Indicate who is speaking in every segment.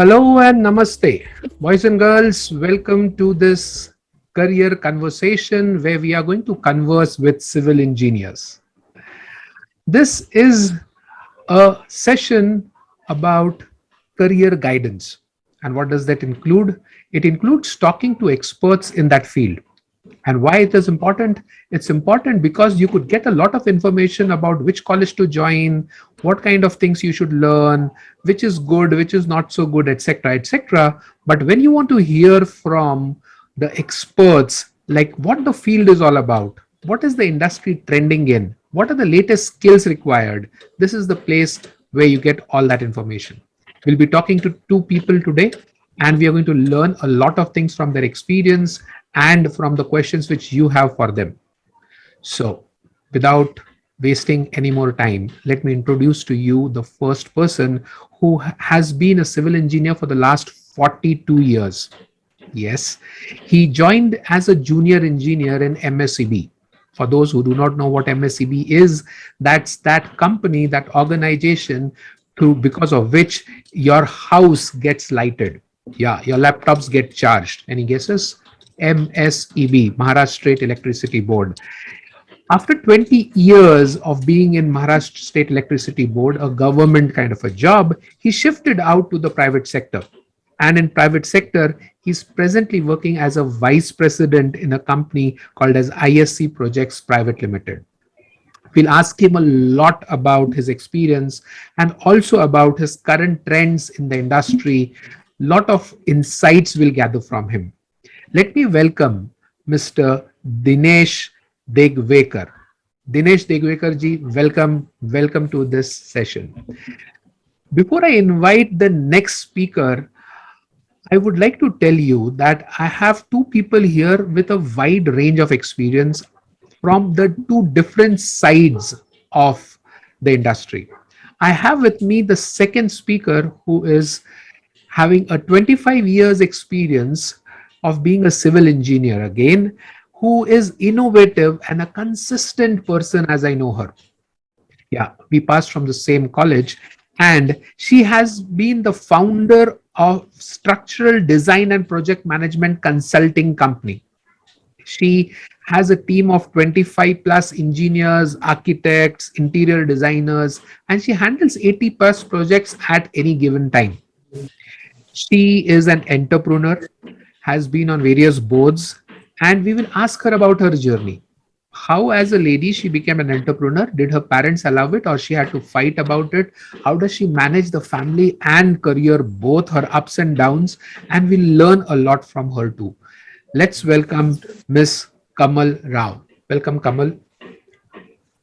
Speaker 1: Hello and namaste. Boys and girls, welcome to this career conversation where we are going to converse with civil engineers. This is a session about career guidance. And what does that include? It includes talking to experts in that field. And why it is important? It's important because you could get a lot of information about which college to join, what kind of things you should learn, which is good, which is not so good, etc., etc. But when you want to hear from the experts, like what the field is all about, what is the industry trending in, what are the latest skills required, this is the place where you get all that information. We'll be talking to two people today, and we are going to learn a lot of things from their experience and from the questions which you have for them. So, without wasting any more time, let me introduce to you the first person who has been a civil engineer for the last 42 years. Yes, he joined as a junior engineer in MSCB. For those who do not know what MSCB is, that's that company, that organization because of which your house gets lighted. Yeah, your laptops get charged. Any guesses? MSEB, Maharashtra State Electricity Board. After 20 years of being in Maharashtra State Electricity Board, a government kind of a job, he shifted out to the private sector. And in private sector, he's presently working as a vice president in a company called as ISC Projects Private Limited. We'll ask him a lot about his experience and also about his current trends in the industry. Lot of insights we'll gather from him. Let me welcome Mr. Dinesh Degwekar. Dinesh Degwekar ji, welcome to this session. Before I invite the next speaker, I would like to tell you that I have two people here with a wide range of experience from the two different sides of the industry. I have with me the second speaker who is having a 25 years experience of being a civil engineer again, who is innovative and a consistent person as I know her. Yeah, we passed from the same college, and she has been the founder of structural design and project management consulting company. She has a team of 25 plus engineers, architects, interior designers, and she handles 80 plus projects at any given time. She is an entrepreneur, has been on various boards, and we will ask her about her journey. How, as a lady, she became an entrepreneur? Did her parents allow it, or she had to fight about it? How does she manage the family and career, both her ups and downs? And we'll learn a lot from her too. Let's welcome Ms. Kamal Rao. Welcome, Kamal.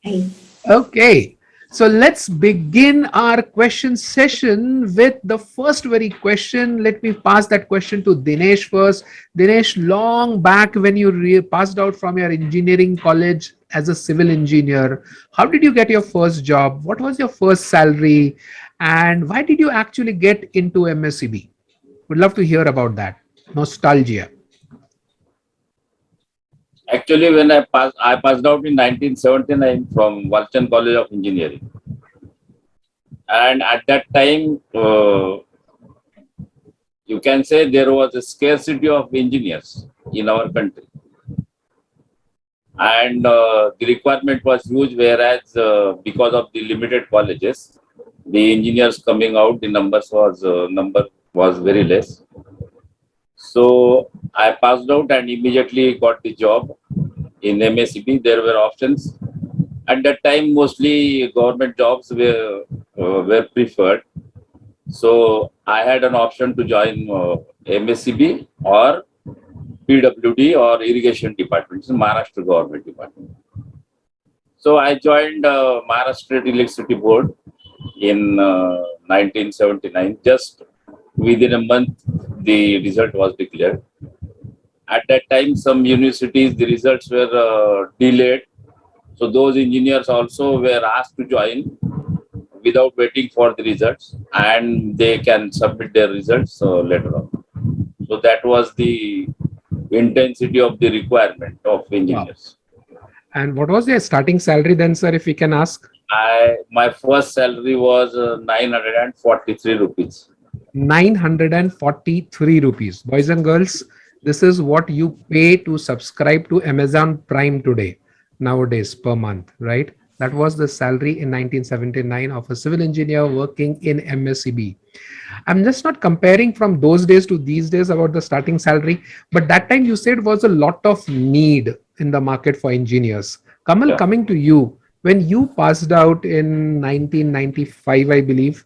Speaker 2: Hi.
Speaker 1: Okay, so let's begin our question session with the first very question. Let me pass that question to Dinesh first. Dinesh, long back when you passed out from your engineering college as a civil engineer, how did you get your first job? What was your first salary? And why did you actually get into MSCB? Would love to hear about that. Nostalgia.
Speaker 3: Actually, when I passed out in 1979 from Walchand College of Engineering. And at that time, you can say there was a scarcity of engineers in our country. And the requirement was huge, whereas because of the limited colleges, the engineers coming out, the number was very less. So I passed out and immediately got the job in MSCB. There were options. At that time, mostly government jobs were preferred. So I had an option to join MSCB or PWD or irrigation department, Maharashtra government department. So I joined Maharashtra State Electricity Board in 1979. Just within a month, the result was declared. At that time, some universities, the results were delayed. So those engineers also were asked to join without waiting for the results, and they can submit their results later on. So that was the intensity of the requirement of engineers.
Speaker 1: Wow. And what was your starting salary then, sir, if we can ask?
Speaker 3: My first salary was 943 rupees.
Speaker 1: 943 rupees. Boys and girls, this is what you pay to subscribe to Amazon Prime today, nowadays per month, right? That was the salary in 1979 of a civil engineer working in MSCB. I'm just not comparing from those days to these days about the starting salary, but that time you said was a lot of need in the market for engineers. Kamal,
Speaker 3: Yeah.
Speaker 1: coming to you, when you passed out in 1995, I believe,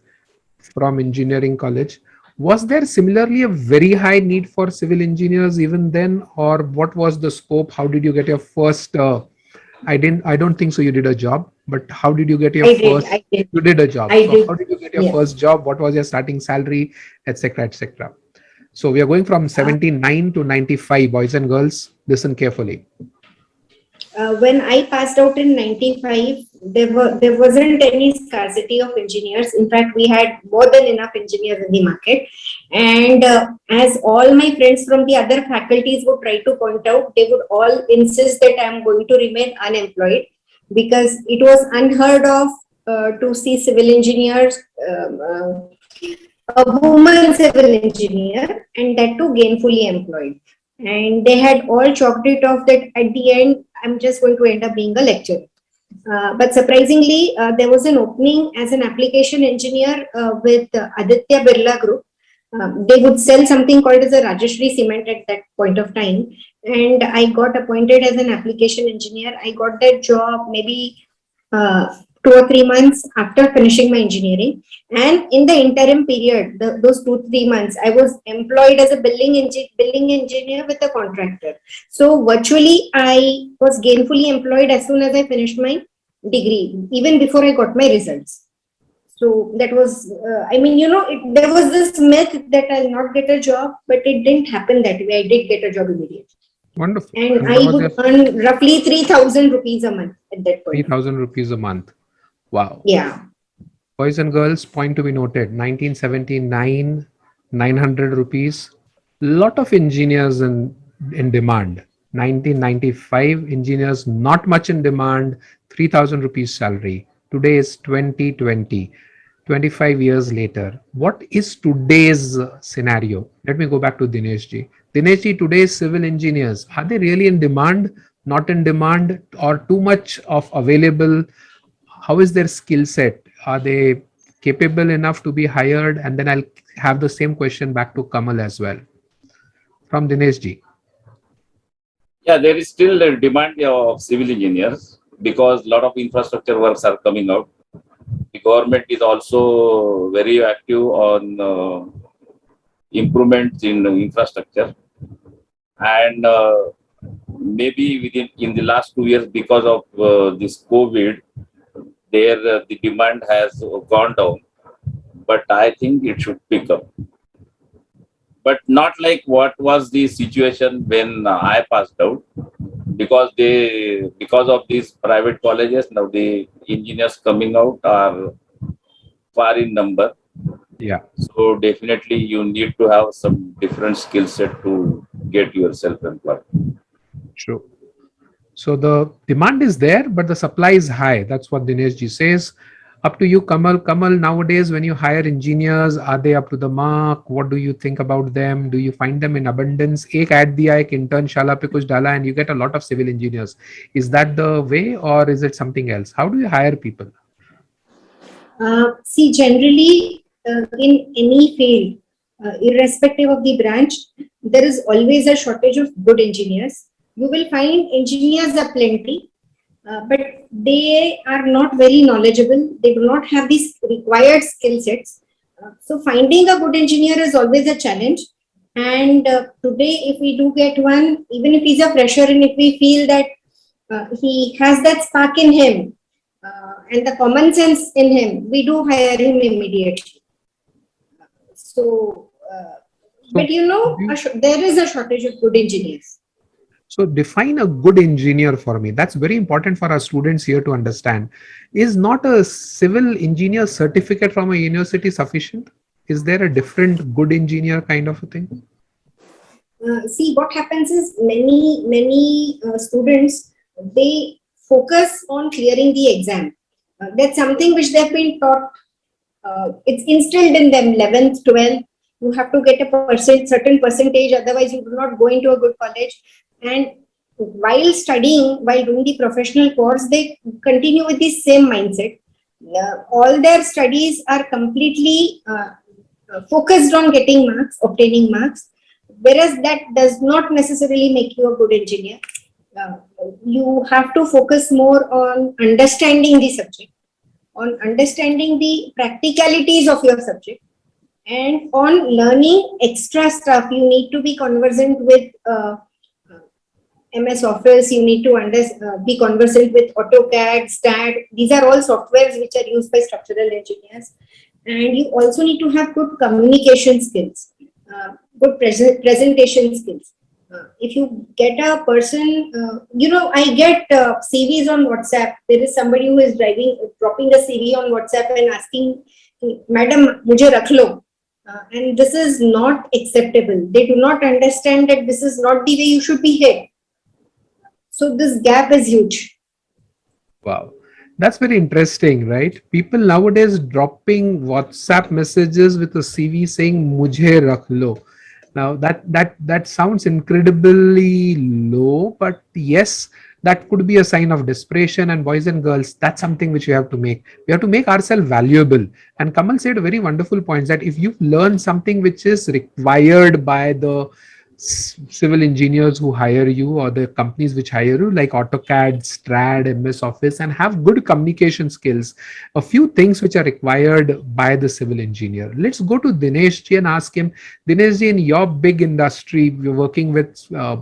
Speaker 1: from engineering college, was there similarly a very high need for civil engineers even then, or what was the scope? How did you get your first? I don't think so. You did a job, but how did you get your
Speaker 2: I did.
Speaker 1: first?
Speaker 2: I did.
Speaker 1: You did a job.
Speaker 2: I
Speaker 1: So
Speaker 2: did.
Speaker 1: how did you get your
Speaker 2: Yeah.
Speaker 1: first job? What was your starting salary, etc., etc.? So we are going from
Speaker 2: Uh,
Speaker 1: 79 to 95. Boys and girls, listen carefully.
Speaker 2: when I passed out in 95, there wasn't any scarcity of engineers. In fact, we had more than enough engineers in the market. And as all my friends from the other faculties would try to point out, they would all insist that I am going to remain unemployed because it was unheard of to see civil engineers, a woman civil engineer, and that too gainfully employed. And they had all chalked it off that at the end, I'm just going to end up being a lecturer. But surprisingly, there was an opening as an application engineer with Aditya Birla Group. They would sell something called as a Rajashri cement at that point of time. And I got appointed as an application engineer. I got that job maybe 2 or 3 months after finishing my engineering. And in the interim period, those 2 3 months, I was employed as a billing engineer with a contractor. So virtually, I was gainfully employed as soon as I finished my degree, even before I got my results. So that was, there was this myth that I'll not get a job, but it didn't happen that way. I did get a job immediately.
Speaker 1: Wonderful.
Speaker 2: And
Speaker 1: And what
Speaker 2: I
Speaker 1: was your
Speaker 2: would earn roughly 3,000 rupees a month at that point.
Speaker 1: 3,000 rupees a month? Wow.
Speaker 2: Yeah.
Speaker 1: Boys and girls, point to be noted, 1979, 900 rupees. Lot of engineers in demand. 1995, engineers not much in demand, 3,000 rupees salary. Today is 2020, 25 years later. What is today's scenario? Let me go back to Dinesh ji. Dinesh ji, today's civil engineers, are they really in demand, not in demand, or too much of available? How is their skill set? Are they capable enough to be hired? And then I'll have the same question back to Kamal as well. From Dinesh ji.
Speaker 3: Yeah, there is still a demand of civil engineers because a lot of infrastructure works are coming out. The government is also very active on improvements in infrastructure, and maybe within in the last 2 years because of this COVID, there the demand has gone down. But I think it should pick up. But not like what was the situation when I passed out, because of these private colleges now the engineers coming out are far in number.
Speaker 1: Yeah,
Speaker 3: So definitely you need to have some different skill set to get yourself employed.
Speaker 1: true. So the demand is there, but the supply is high. That's what Dinesh ji says. Up to you, Kamal. Kamal, nowadays, when you hire engineers, are they up to the mark? What do you think about them? Do you find them in abundance? एक ad दिया एक internशाला पे कुछ डाला and you get a lot of civil engineers. Is that the way or is it something else? How do you hire people?
Speaker 2: See, generally, in any field, irrespective of the branch, there is always a shortage of good engineers. You will find engineers are plenty, but they are not very knowledgeable. They do not have these required skill sets. So, finding a good engineer is always a challenge. And today, if we do get one, even if he's a fresher, and if we feel that he has that spark in him, and the common sense in him, we do hire him immediately. So, but
Speaker 1: So,
Speaker 2: there is a shortage of good engineers.
Speaker 1: so define a good engineer for me. That's very important for our students here to understand. Is not a civil engineer certificate from a university sufficient? Is there a different good engineer kind of a thing?
Speaker 2: See, what happens is many students, they focus on clearing the exam. That's something which they've been taught. It's instilled in them 11th, 12th. You have to get a certain percentage, otherwise you do not go into a good college. And while studying, while doing the professional course, they continue with the same mindset. All their studies are completely focused on getting marks, obtaining marks, whereas that does not necessarily make you a good engineer. Uh, you have to focus more on understanding the subject, on understanding the practicalities of your subject, and on learning extra stuff. You need to be conversant with MS Office. You need to be conversant with AutoCAD, STAD. These are all softwares which are used by structural engineers. And you also need to have good communication skills, good presentation skills. If you get a person, I get CVs on WhatsApp. There is somebody who is dropping a CV on WhatsApp and asking, Madam, mujhe rakh lo. And this is not acceptable. They do not understand that this is not the way you should behave. So this gap is huge.
Speaker 1: Wow. That's very interesting, right? People nowadays dropping WhatsApp messages with a CV saying "Mujhe rakh lo." Now that sounds incredibly low, but yes, that could be a sign of desperation. And boys and girls, that's something which we have to make. We have to make ourselves valuable. And Kamal said a very wonderful point that if you learn something which is required by the civil engineers who hire you or the companies which hire you, like AutoCAD, STRAD, MS Office, and have good communication skills, a few things which are required by the civil engineer. Let's go to Dinesh ji and ask him, Dinesh ji, in your big industry, you're working with uh,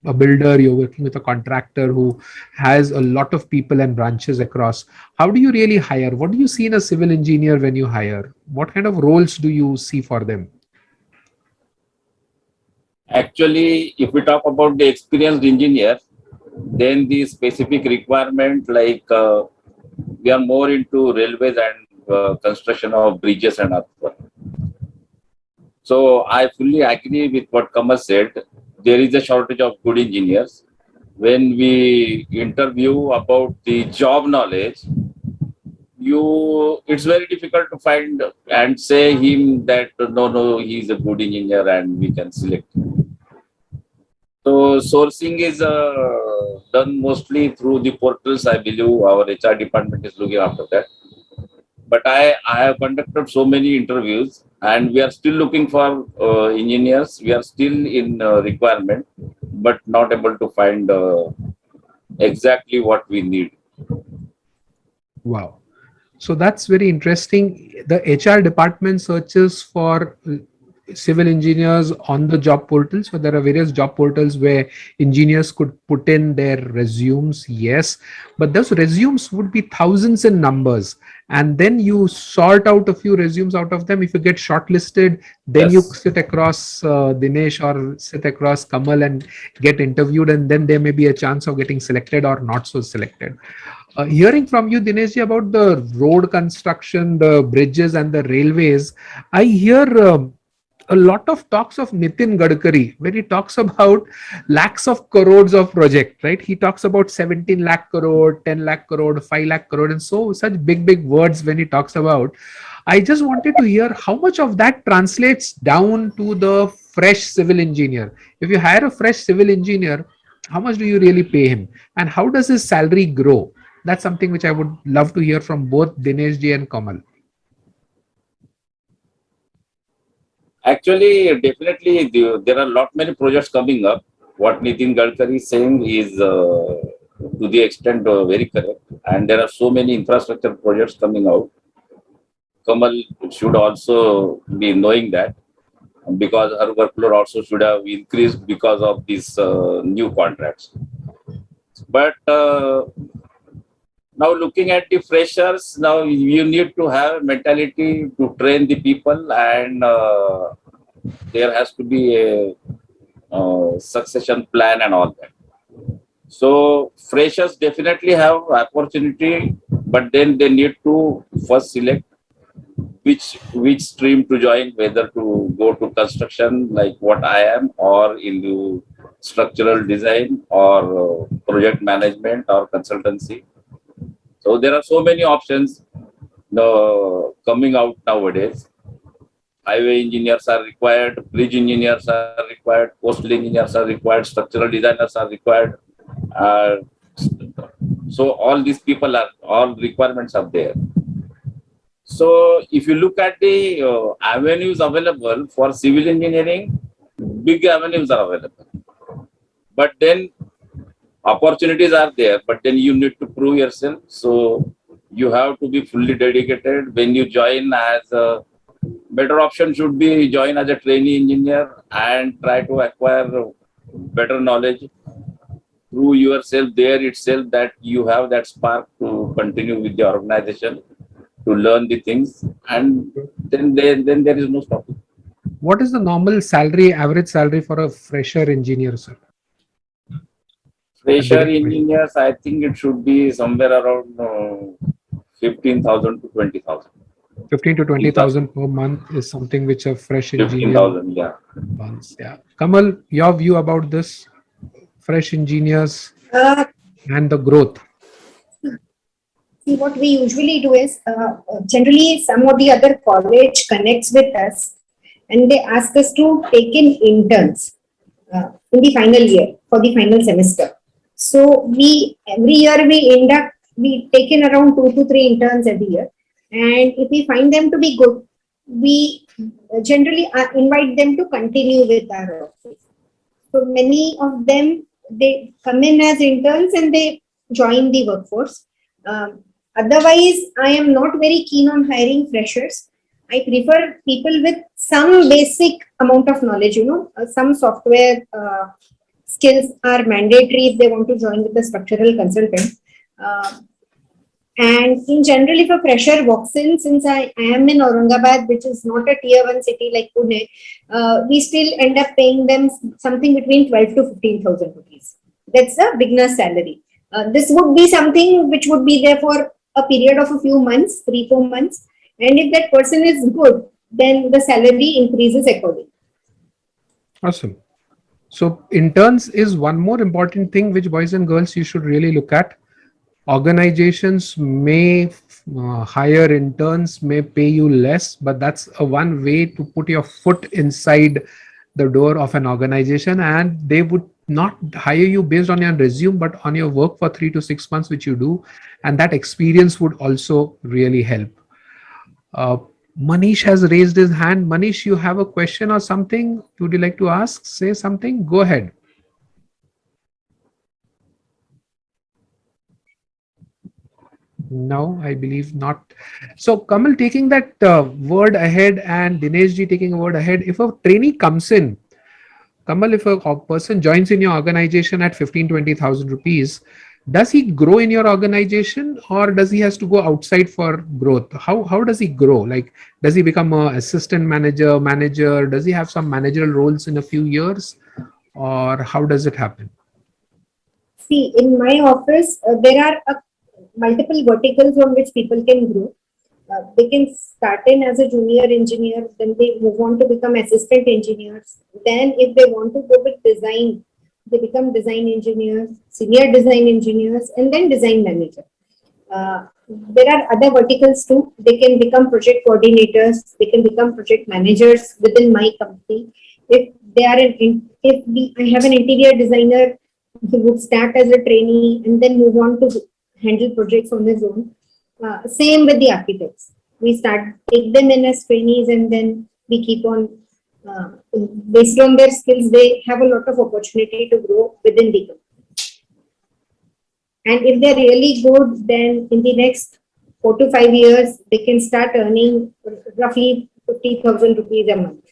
Speaker 1: a builder, you're working with a contractor who has a lot of people and branches across. How do you really hire? What do you see in a civil engineer when you hire? What kind of roles do you see for them?
Speaker 3: Actually, if we talk about the experienced engineer, then the specific requirement, like we are more into railways and construction of bridges and earthwork. So I fully agree with what Kamal said. There is a shortage of good engineers. When we interview about the job knowledge, it's very difficult to find and say him that no, he's a good engineer and we can select him. So sourcing is done mostly through the portals. I believe our HR department is looking after that. But I have conducted so many interviews and we are still looking for engineers. We are still in requirement, but not able to find exactly what we need.
Speaker 1: Wow. So that's very interesting. The HR department searches for civil engineers on the job portals. So there are various job portals where engineers could put in their resumes. Yes, but those resumes would be thousands in numbers. And then you sort out a few resumes out of them. If you get shortlisted, then you
Speaker 3: Yes.
Speaker 1: sit across Dinesh or sit across Kamal and get interviewed. And then there may be a chance of getting selected or not so selected. Hearing from you, Dinesh, about the road construction, the bridges, and the railways, I hear a lot of talks of Nitin Gadkari, where he talks about lakhs of crores of project, right? He talks about 17 lakh crore, 10 lakh crore, 5 lakh crore, and so such big words when he talks about. I just wanted to hear how much of that translates down to the fresh civil engineer. If you hire a fresh civil engineer, how much do you really pay him? And how does his salary grow? That's something which I would love to hear from both Dinesh ji and Kamal.
Speaker 3: Actually, definitely, there are lot many projects coming up. What Nitin Gadkari is saying is to the extent very correct. And there are so many infrastructure projects coming out. Kamal should also be knowing that because her workload also should have increased because of these new contracts. But now looking at the freshers, now you need to have mentality to train the people and there has to be a succession plan and all that. So freshers definitely have opportunity, but then they need to first select which stream to join, whether to go to construction like what I am, or into structural design, or project management, or consultancy. So there are so many options coming out nowadays. highway engineers are required, bridge engineers are required, coastal engineers are required, structural designers are required. Uh, so all these people are, all requirements are there. So if you look at the avenues available for civil engineering, big avenues are available. But then opportunities are there, but then you need to prove yourself. So you have to be fully dedicated. When you join as a better option should be join as a trainee engineer and try to acquire better knowledge through yourself there itself, that you have that spark to continue with the organization, to learn the things, and then there is no stopping.
Speaker 1: What is the normal salary, average salary for a fresher engineer, sir? At
Speaker 3: Fresher
Speaker 1: Degwekar?
Speaker 3: engineers, I think it should be somewhere around 15,000 to 20,000.
Speaker 1: 15 to 20,000 per month is something which a fresh engineer
Speaker 3: 15,000, yeah.
Speaker 1: wants. Yeah. Kamal, your view about this, fresh engineers
Speaker 2: Uh,
Speaker 1: and the growth.
Speaker 2: See, what we usually do is generally some of the other college connects with us and they ask us to take in interns in the final year for the final semester. So we every year we take in around 2 to 3 interns every year, and if we find them to be good, we generally invite them to continue with our office. So many of them, they come in as interns and they join the workforce. Otherwise, I am not very keen on hiring freshers. I prefer people with some basic amount of knowledge. Some software skills are mandatory if they want to join with the structural consultant. Uh, and in general, if a fresher walks in, since I am in Aurangabad, which is not a tier 1 city like Pune, we still end up paying them something between 12 to 15,000 rupees. That's the beginner's salary. This would be something which would be there for a period of a few months, 3, 4 months. And if that person is good, then the salary increases accordingly.
Speaker 1: Awesome. So interns is one more important thing which boys and girls you should really look at. Organizations may hire interns, may pay you less, but that's a one way to put your foot inside the door of an organization, and they would not hire you based on your resume but on your work for 3 to 6 months which you do, and that experience would also really help. uh, Manish has raised his hand. Manish, you have a question or something? Would you like to ask, say something? Go ahead. No, I believe not. So, Kamal, taking that word ahead and Dinesh ji taking a word ahead, if a trainee comes in, Kamal, if a person joins in your organization at 15, 20,000 rupees, does he grow in your organization or does he has to go outside for growth? How does he grow? Like, does he become a assistant manager, manager? Does he have some managerial roles in a few years, or how does it happen?
Speaker 2: See, in my office, there are multiple verticals on which people can grow. They can start in as a junior engineer, then they move on to become assistant engineers. Then, if they want to go with design, they become design engineers, senior design engineers, and then design manager. There are other verticals too. They can become project coordinators. They can become project managers within my company. If they are I have an interior designer who would start as a trainee and then move on to handle projects on his own. Same with the architects. We take them in as trainees and then we keep on, based on their skills, they have a lot of opportunity to grow within the company. And if they're really good, then in the next 4 to 5 years, they can start earning roughly 50,000 rupees a month.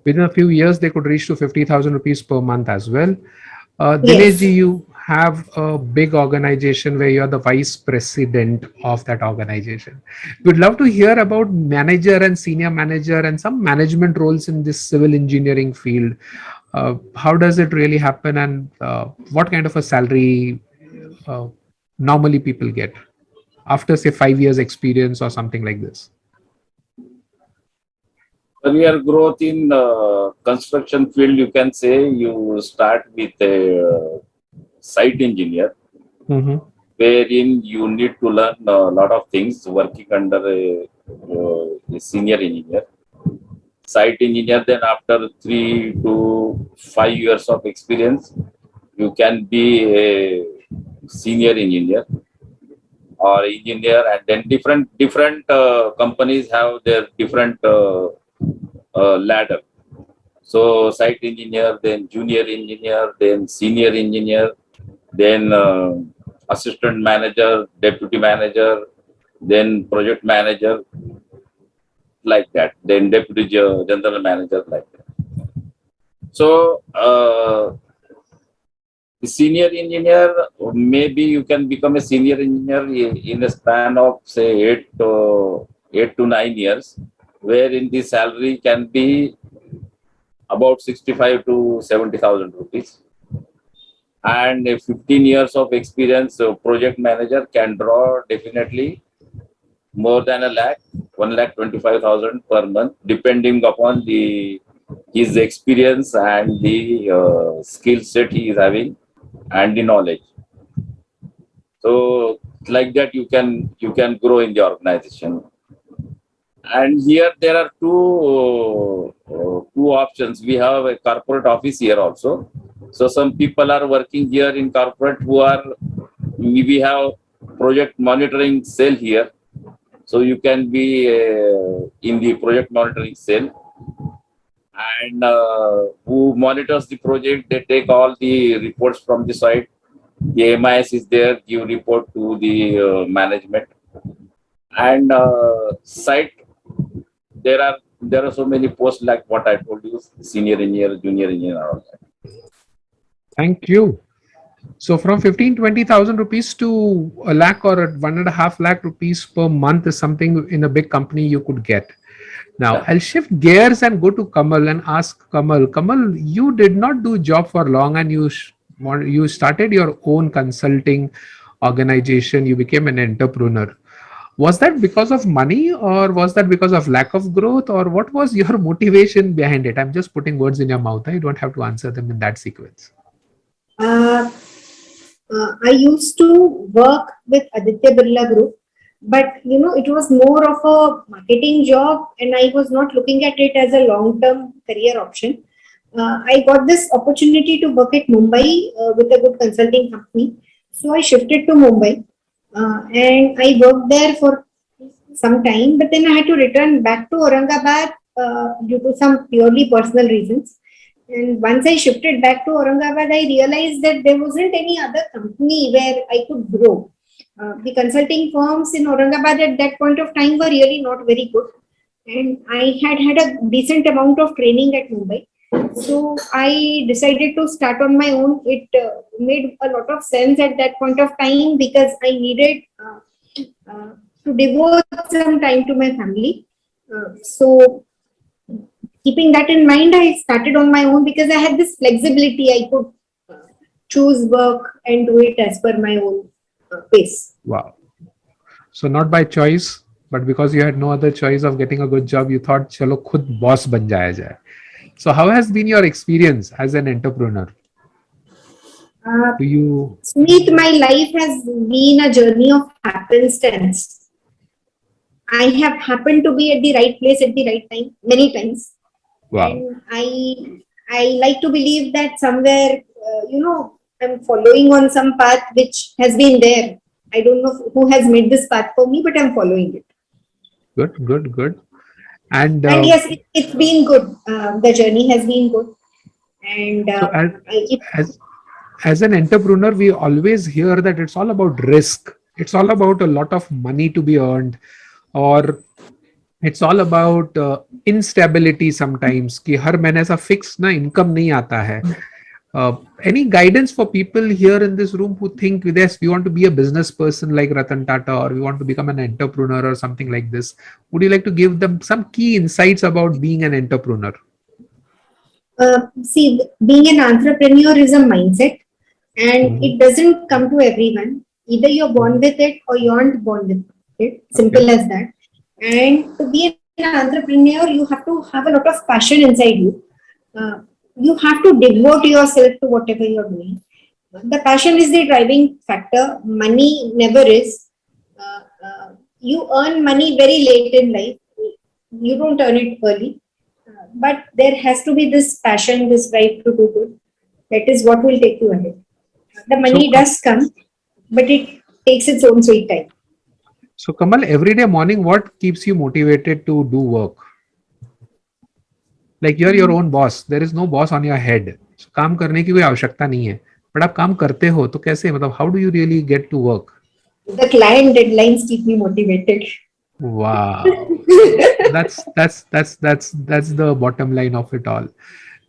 Speaker 1: Within a few years, they could reach to 50,000 rupees per month as well. Dinesh
Speaker 2: Yes.
Speaker 1: ji, you have a big organization where you're the vice president of that organization. We'd love to hear about manager and senior manager and some management roles in this civil engineering field. How does it really happen, and what kind of a salary uh, normally people get after, say, 5 years experience or something like this?
Speaker 3: Career growth in construction field, you can say you start with a site engineer.
Speaker 1: Mm-hmm.
Speaker 3: wherein you need to learn a lot of things working under a senior engineer. Site engineer, then after 3 to 5 years of experience, you can be a senior engineer or engineer, and then different companies have their different ladder. So site engineer, then junior engineer, then senior engineer, then assistant manager, deputy manager, then project manager, like that, then deputy general manager, like that. So the senior engineer, maybe you can become a senior engineer in a span of say 8 to 9 years, wherein the salary can be about 65 to 70,000 rupees. And a 15 years of experience, project manager can draw definitely more than a lakh, 1,25,000 per month, depending upon the his experience and the skill set he is having and the knowledge. So like that, you can grow in the organization. And here there are two options. We have a corporate office here also. So some people are working here in corporate who are, we have project monitoring cell here. So you can be in the project monitoring cell, and who monitors the project. They take all the reports from the site. The MIS is there, give report to the management. And site, there are so many posts like what I told you, senior engineer, junior engineer, all that.
Speaker 1: Thank you. So from 15-20,000 rupees to a lakh or 1.5 lakh rupees per month is something in a big company you could get. Now
Speaker 3: Yeah.
Speaker 1: I'll shift gears and go to Kamal and ask Kamal. Kamal, you did not do job for long, and you started your own consulting organization. You became an entrepreneur. Was that because of money, or was that because of lack of growth, or what was your motivation behind it? I'm just putting words in your mouth. You don't have to answer them in that sequence.
Speaker 2: Uh, I used to work with Aditya Birla Group, but it was more of a marketing job, and I was not looking at it as a long-term career option. I got this opportunity to work at Mumbai with a good consulting company, so I shifted to Mumbai, and I worked there for some time. But then I had to return back to Aurangabad due to some purely personal reasons. And once I shifted back to Aurangabad, I realized that there wasn't any other company where I could grow. The consulting firms in Aurangabad at that point of time were really not very good. And I had a decent amount of training at Mumbai. So I decided to start on my own. It made a lot of sense at that point of time because I needed to devote some time to my family. So keeping that in mind, I started on my own because I had this flexibility. I could choose work and do it as per my own pace.
Speaker 1: Wow. So not by choice, but because you had no other choice of getting a good job, you thought, chalo khud boss ban jaya jaye. So how has been your experience as an entrepreneur? Do you?
Speaker 2: Sneet, my life has been a journey of happenstance. I have happened to be at the right place at the right time many times.
Speaker 1: Wow.
Speaker 2: And I like to believe that somewhere, I'm following on some path which has been there. I don't know who has made this path for me, but I'm following it.
Speaker 1: Good. And
Speaker 2: And yes, it's been good. The journey has been good. And
Speaker 1: so as an entrepreneur, we always hear that it's all about risk. It's all about a lot of money to be earned, or it's all about instability sometimes कि हर महीने ऐसा fixed ना income नहीं आता है. Any guidance for people here in this room who think, yes, we want to be a business person like Ratan Tata, or we want to become an entrepreneur or something like this? Would you like to give them some key insights about being an entrepreneur?
Speaker 2: See, being an entrepreneur is a mindset, and it doesn't come to everyone. Either you're born with it or you aren't born with it. Simple as that. And to be an entrepreneur, you have to have a lot of passion inside you. You have to devote yourself to whatever you're doing. The passion is the driving factor. Money never is. You earn money very late in life. You don't earn it early. But there has to be this passion, this drive to do good. That is what will take you ahead. The
Speaker 1: So,
Speaker 2: money does come, but it takes its own sweet time.
Speaker 1: so Kamal, every day morning, what keeps you motivated to do work? Like you're your own boss. There is no boss on your head. So, काम करने की कोई आवश्यकता नहीं है. But आप काम करते हो तो कैसे मतलब how do you really get to work?
Speaker 2: The client deadlines keep me motivated.
Speaker 1: Wow. That's the bottom line of it all.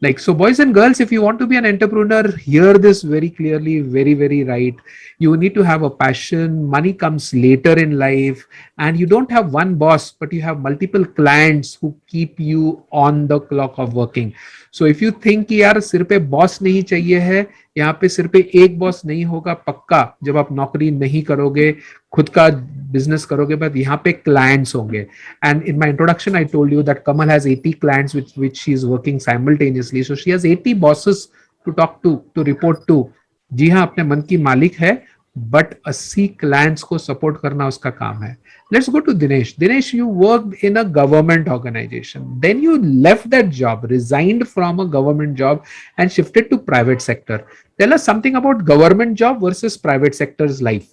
Speaker 1: Like, so boys and girls, if you want to be an entrepreneur, hear this very clearly, very, very right. You need to have a passion. Money comes later in life, and you don't have one boss, but you have multiple clients who keep you on the clock of working. So if you think कि यार सिर पे boss नहीं चाहिए है, यहाँ पे सिर पे एक बॉस नहीं होगा पक्का, जब आप नौकरी नहीं करोगे, खुद का बिजनेस करोगे, बट यहाँ पे क्लाइंट्स होंगे. And in my introduction, I told you that Kamal has 80 clients which she is working simultaneously. So she has 80 bosses to talk to report to. जी हाँ, अपने मन की मालिक है, but 80 clients को support करना उसका काम है. Let's go to Dinesh. Dinesh, you worked in a government organization. Then you left that job, resigned from a government job and shifted to private sector. Tell us something about government job versus private sector's life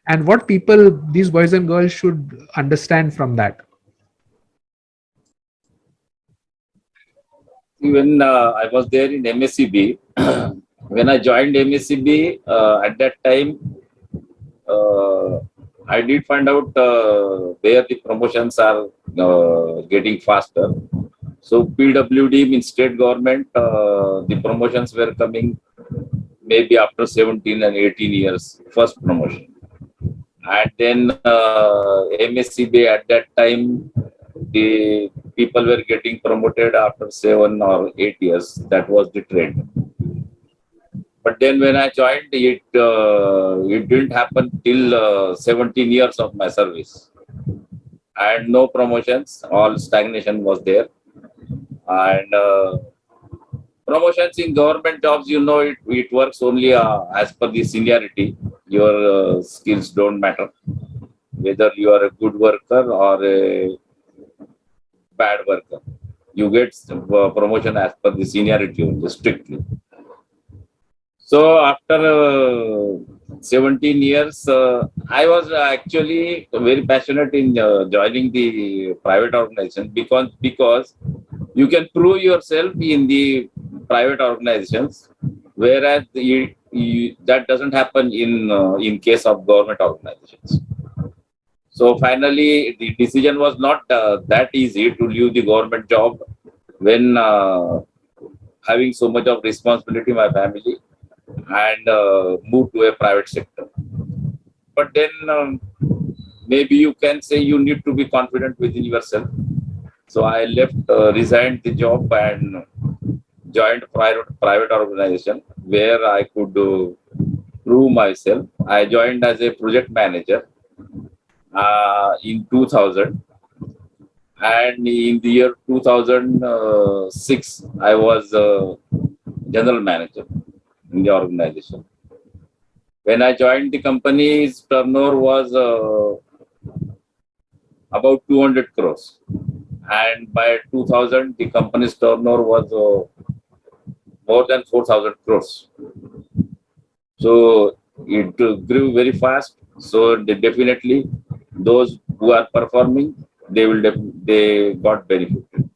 Speaker 1: and what people, these boys and girls should understand from that.
Speaker 3: When I was there in MSCB, when I joined MSCB, at that time, I did find out where the promotions are getting faster. So PWD means state government, the promotions were coming maybe after 17 and 18 years, first promotion. And then MSCB at that time, the people were getting promoted after 7 or 8 years. That was the trend. But then when I joined, it didn't happen till 17 years of my service. And no promotions, all stagnation was there. And promotions in government jobs, it works only as per the seniority. Your skills don't matter. Whether you are a good worker or a bad worker, you get promotion as per the seniority only, strictly. So after 17 years, I was actually very passionate in joining the private organization because you can prove yourself in the private organizations, whereas that doesn't happen in case of government organizations. So finally, the decision was not that easy to leave the government job when having so much of responsibility in my family and move to a private sector. But then maybe you can say you need to be confident within yourself. So I resigned the job and joined private organization where I could prove myself. I joined as a project manager in 2000, and in the year 2006 I was general manager in the organization. When I joined, the company's turnover was about 200 crores, and by 2000 the company's turnover was more than 4,000 crores. So it grew very fast. So definitely those who are performing, they got benefited.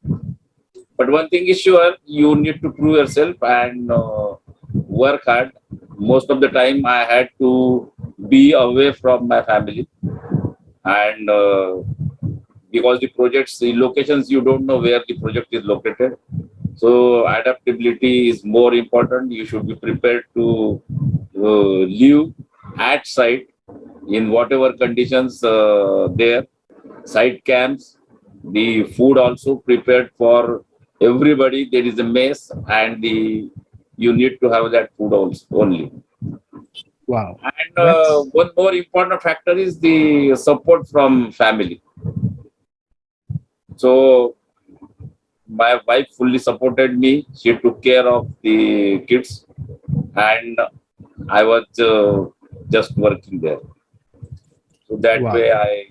Speaker 3: But one thing is sure, you need to prove yourself and work hard. Most of the time I had to be away from my family, and because the locations, you don't know where the project is located. So adaptability is more important. You should be prepared to live at site in whatever conditions there. Site camps, the food also prepared for everybody. There is a mess, and you need to have that food also only.
Speaker 1: Wow.
Speaker 3: And
Speaker 1: That's
Speaker 3: one more important factor is the support from family. So my wife fully supported me. She took care of the kids, and I was just working there. So that
Speaker 1: Wow.
Speaker 3: way,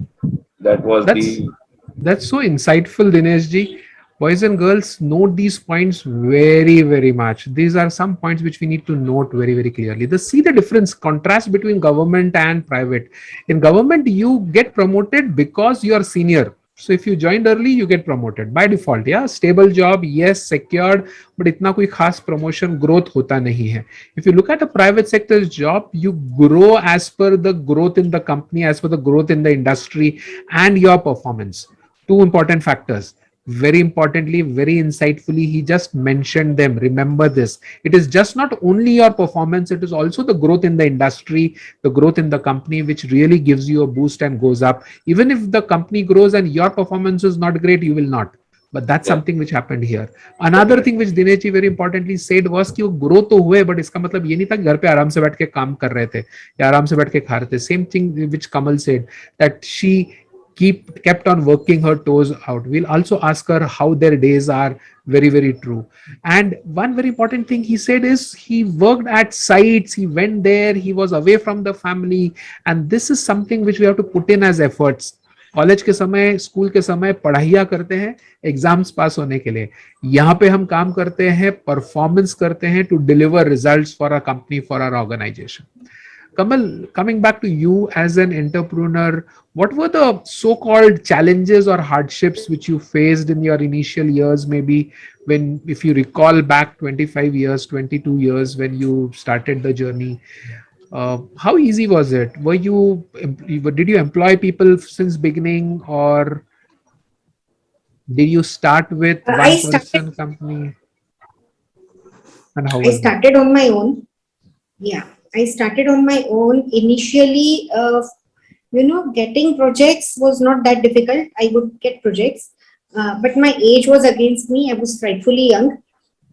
Speaker 3: that was
Speaker 1: That's
Speaker 3: the
Speaker 1: That's so insightful, Dinesh ji. Boys and girls, note these points very, very much. These are some points which we need to note very, very clearly. See the difference, contrast between government and private. In government, you get promoted because you are senior. So if you joined early, you get promoted by default. Yeah, stable job, yes, secured, but इतना कोई खास promotion growth होता नहीं है. If you look at a private sector's job, you grow as per the growth in the company, as per the growth in the industry, and your performance. Two important factors. Very importantly, very insightfully, he just mentioned them. Remember this. It is just not only your performance, it is also the growth in the industry, the growth in the company, which really gives you a boost and goes up. Even if the company grows and your performance is not great, you will not. But that's
Speaker 3: yeah.
Speaker 1: something which happened here. Another thing which Dinesh ji very importantly said was कि वो grow तो हुए but इसका मतलब ये नहीं था घर पे आराम से बैठ के काम कर रहे थे या आराम से बैठ के खा रहे थे. Same thing which Kamal said, that she kept on working her toes out. We'll also ask her how their days are. Very, very true. And one very important thing he said is he worked at sites, he went there, he was away from the family, and this is something which we have to put in as efforts. College के समय, school के समय पढ़ाइयाँ करते हैं exams पास होने के लिए. यहाँ पे हम काम करते हैं, परफॉर्मेंस करते हैं to deliver results for a company, for our organisation. Kamal, coming back to you as an entrepreneur, what were the so-called challenges or hardships which you faced in your initial years? Maybe when, if you recall back 25 years, 22 years when you started the journey, how easy was it? Did you employ people since beginning, or did you start with
Speaker 2: I
Speaker 1: one
Speaker 2: started.
Speaker 1: person company? And how
Speaker 2: I
Speaker 1: was that?
Speaker 2: started on my own. Yeah, I started on my own. Initially, getting projects was not that difficult. I would get projects, but my age was against me. I was frightfully young,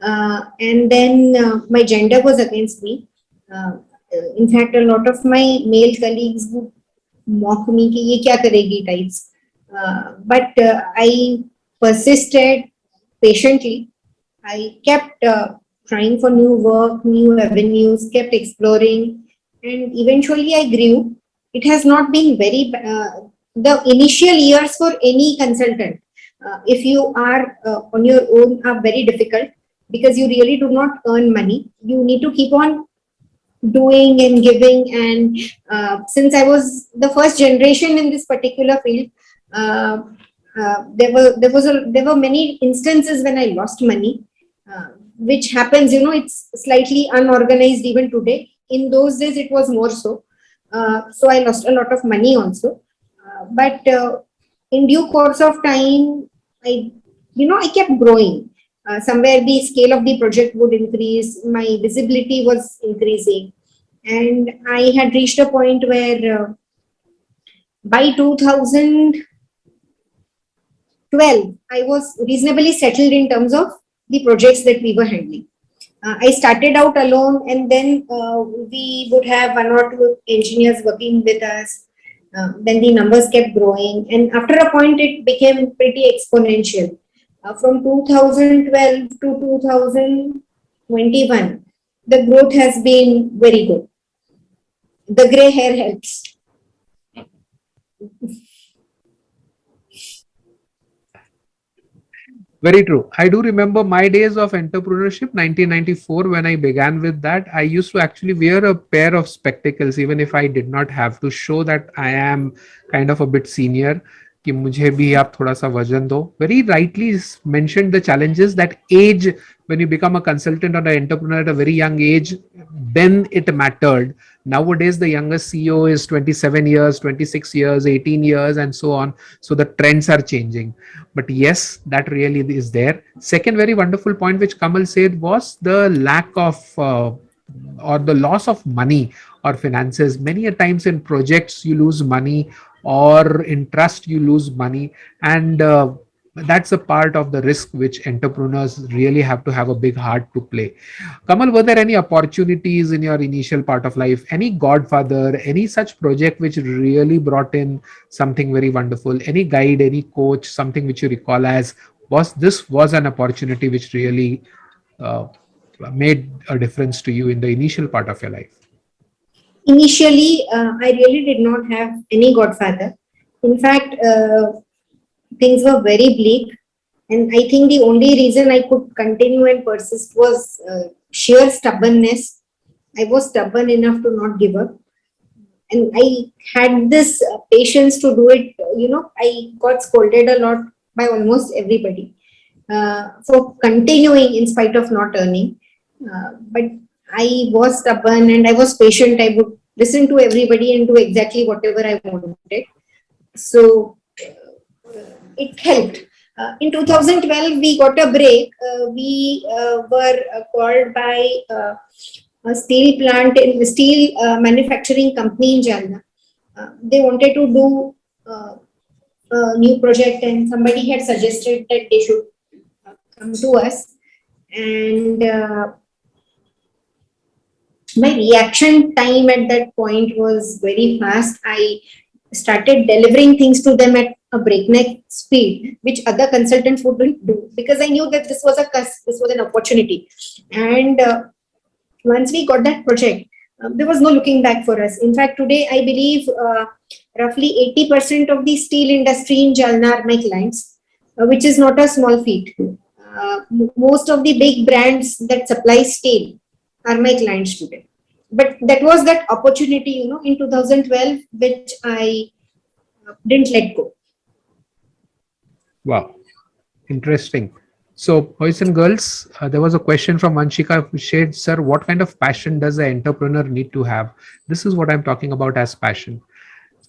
Speaker 2: and then my gender was against me. In fact, a lot of my male colleagues would mock me कि ये क्या करेगी types. But I persisted patiently. I kept trying for new work, new avenues, kept exploring, and eventually I grew. It has not been the initial years for any consultant, if you are on your own, are very difficult because you really do not earn money. You need to keep on doing and giving, and since I was the first generation in this particular field, uh, there were many instances when I lost money, which happens. It's slightly unorganized even today. In those days, it was more so. So I lost a lot of money also. But in due course of time, I kept growing. Somewhere the scale of the project would increase, my visibility was increasing, and I had reached a point where by 2012, I was reasonably settled in terms of the projects that we were handling. I started out alone, and then we would have one or two engineers working with us. Then the numbers kept growing, and after a point, it became pretty exponential. From 2012 to 2021, the growth has been very good. The gray hair helps.
Speaker 1: Very true. I do remember my days of entrepreneurship, 1994, when I began with that. I used to actually wear a pair of spectacles, even if I did not have, to show that I am kind of a bit senior. कि मुझे भी आप थोड़ा सा वजन दो. Very rightly mentioned the challenges that age, when you become a consultant or an entrepreneur at a very young age, then it mattered. Nowadays, the youngest CEO is 27 years, 26 years, 18 years, and so on. So the trends are changing. But yes, that really is there. Second very wonderful point which Kamal said was the lack of or the loss of money or finances. Many a times in projects you lose money, or in trust you lose money, and that's a part of the risk which entrepreneurs really have to have a big heart to play. Kamal, were there any opportunities in your initial part of life, any godfather, any such project which really brought in something very wonderful, any guide, any coach, something which you recall as was an opportunity which really uh, made a difference to you in the initial part of your life?
Speaker 2: initially, I really did not have any godfather. In fact, things were very bleak. And I think the only reason I could continue and persist was sheer stubbornness. I was stubborn enough to not give up. And I had this patience to do it. I got scolded a lot by almost everybody for continuing in spite of not earning. But I was stubborn and I was patient. I would listen to everybody and do exactly whatever I wanted. So it helped. In 2012, we got a break. We were called by a steel plant in steel manufacturing company in Jalna. They wanted to do a new project, and somebody had suggested that they should come to us. And my reaction time at that point was very fast. I started delivering things to them at a breakneck speed, which other consultants wouldn't do, because I knew that this was an opportunity. And once we got that project, there was no looking back for us. In fact, today I believe roughly 80% of the steel industry in Jalna are my clients, which is not a small feat. Most of the big brands that supply steel are my clients today. But that was that opportunity, in 2012, which I didn't let go.
Speaker 1: Wow, interesting. So, boys and girls, there was a question from Vanshika who said, "Sir, what kind of passion does an entrepreneur need to have?" This is what I'm talking about as passion.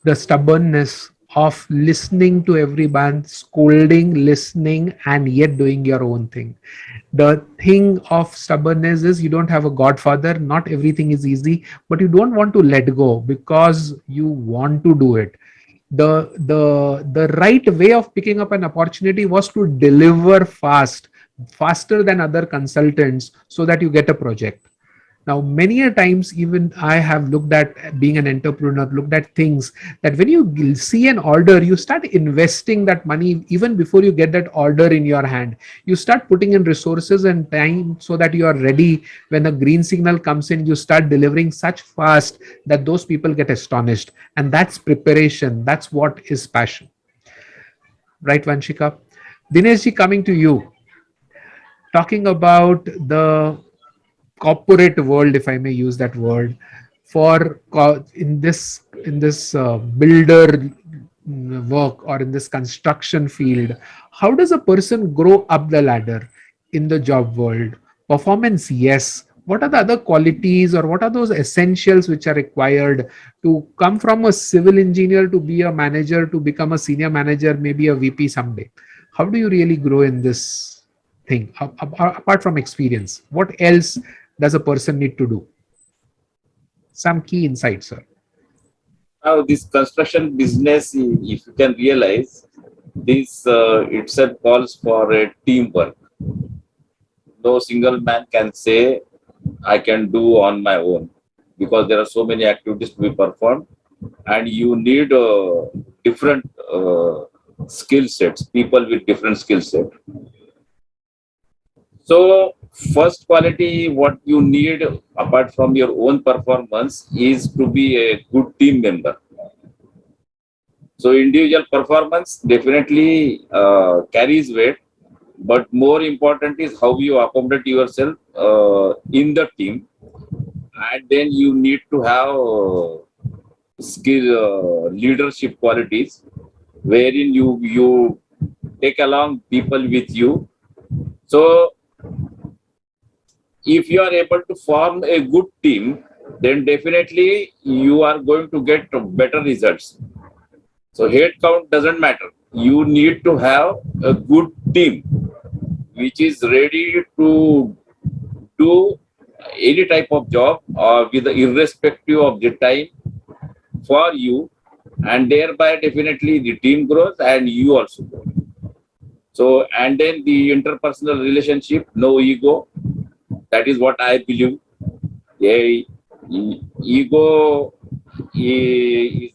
Speaker 1: The stubbornness of listening to everyone, scolding, listening, and yet doing your own thing. The thing of stubbornness is you don't have a godfather. Not everything is easy, but you don't want to let go because you want to do it. The right way of picking up an opportunity was to deliver faster than other consultants, so that you get a project. Now, many a times, even I have looked at being an entrepreneur, looked at things that when you see an order, you start investing that money even before you get that order in your hand. You start putting in resources and time so that you are ready. When the green signal comes in, you start delivering such fast that those people get astonished. And that's preparation. That's what is passion. Right, Vanshika? Dineshji, coming to you, talking about the corporate world, if I may use that word, for in this builder work, or in this construction field. How does a person grow up the ladder in the job world? Performance, yes. What are the other qualities, or what are those essentials which are required to come from a civil engineer to be a manager, to become a senior manager, maybe a VP someday? How do you really grow in this thing, apart from experience? What else does a person need to do? Some key insights, sir.
Speaker 3: Now, this construction business, if you can realize, this itself calls for a teamwork. No single man can say, I can do on my own, because there are so many activities to be performed, and you need different skill sets, people with different skill set. So, first quality, what you need apart from your own performance is to be a good team member. So, individual performance definitely carries weight, but more important is how you accommodate yourself in the team, and then you need to have skill, leadership qualities, wherein you take along people with you. So, if you are able to form a good team, then definitely you are going to get better results. So head count doesn't matter. You need to have a good team which is ready to do any type of job, with irrespective of the time for you, and thereby definitely the team grows and you also grow. So, and then the interpersonal relationship, no ego. That is what I believe. Yeah, ego is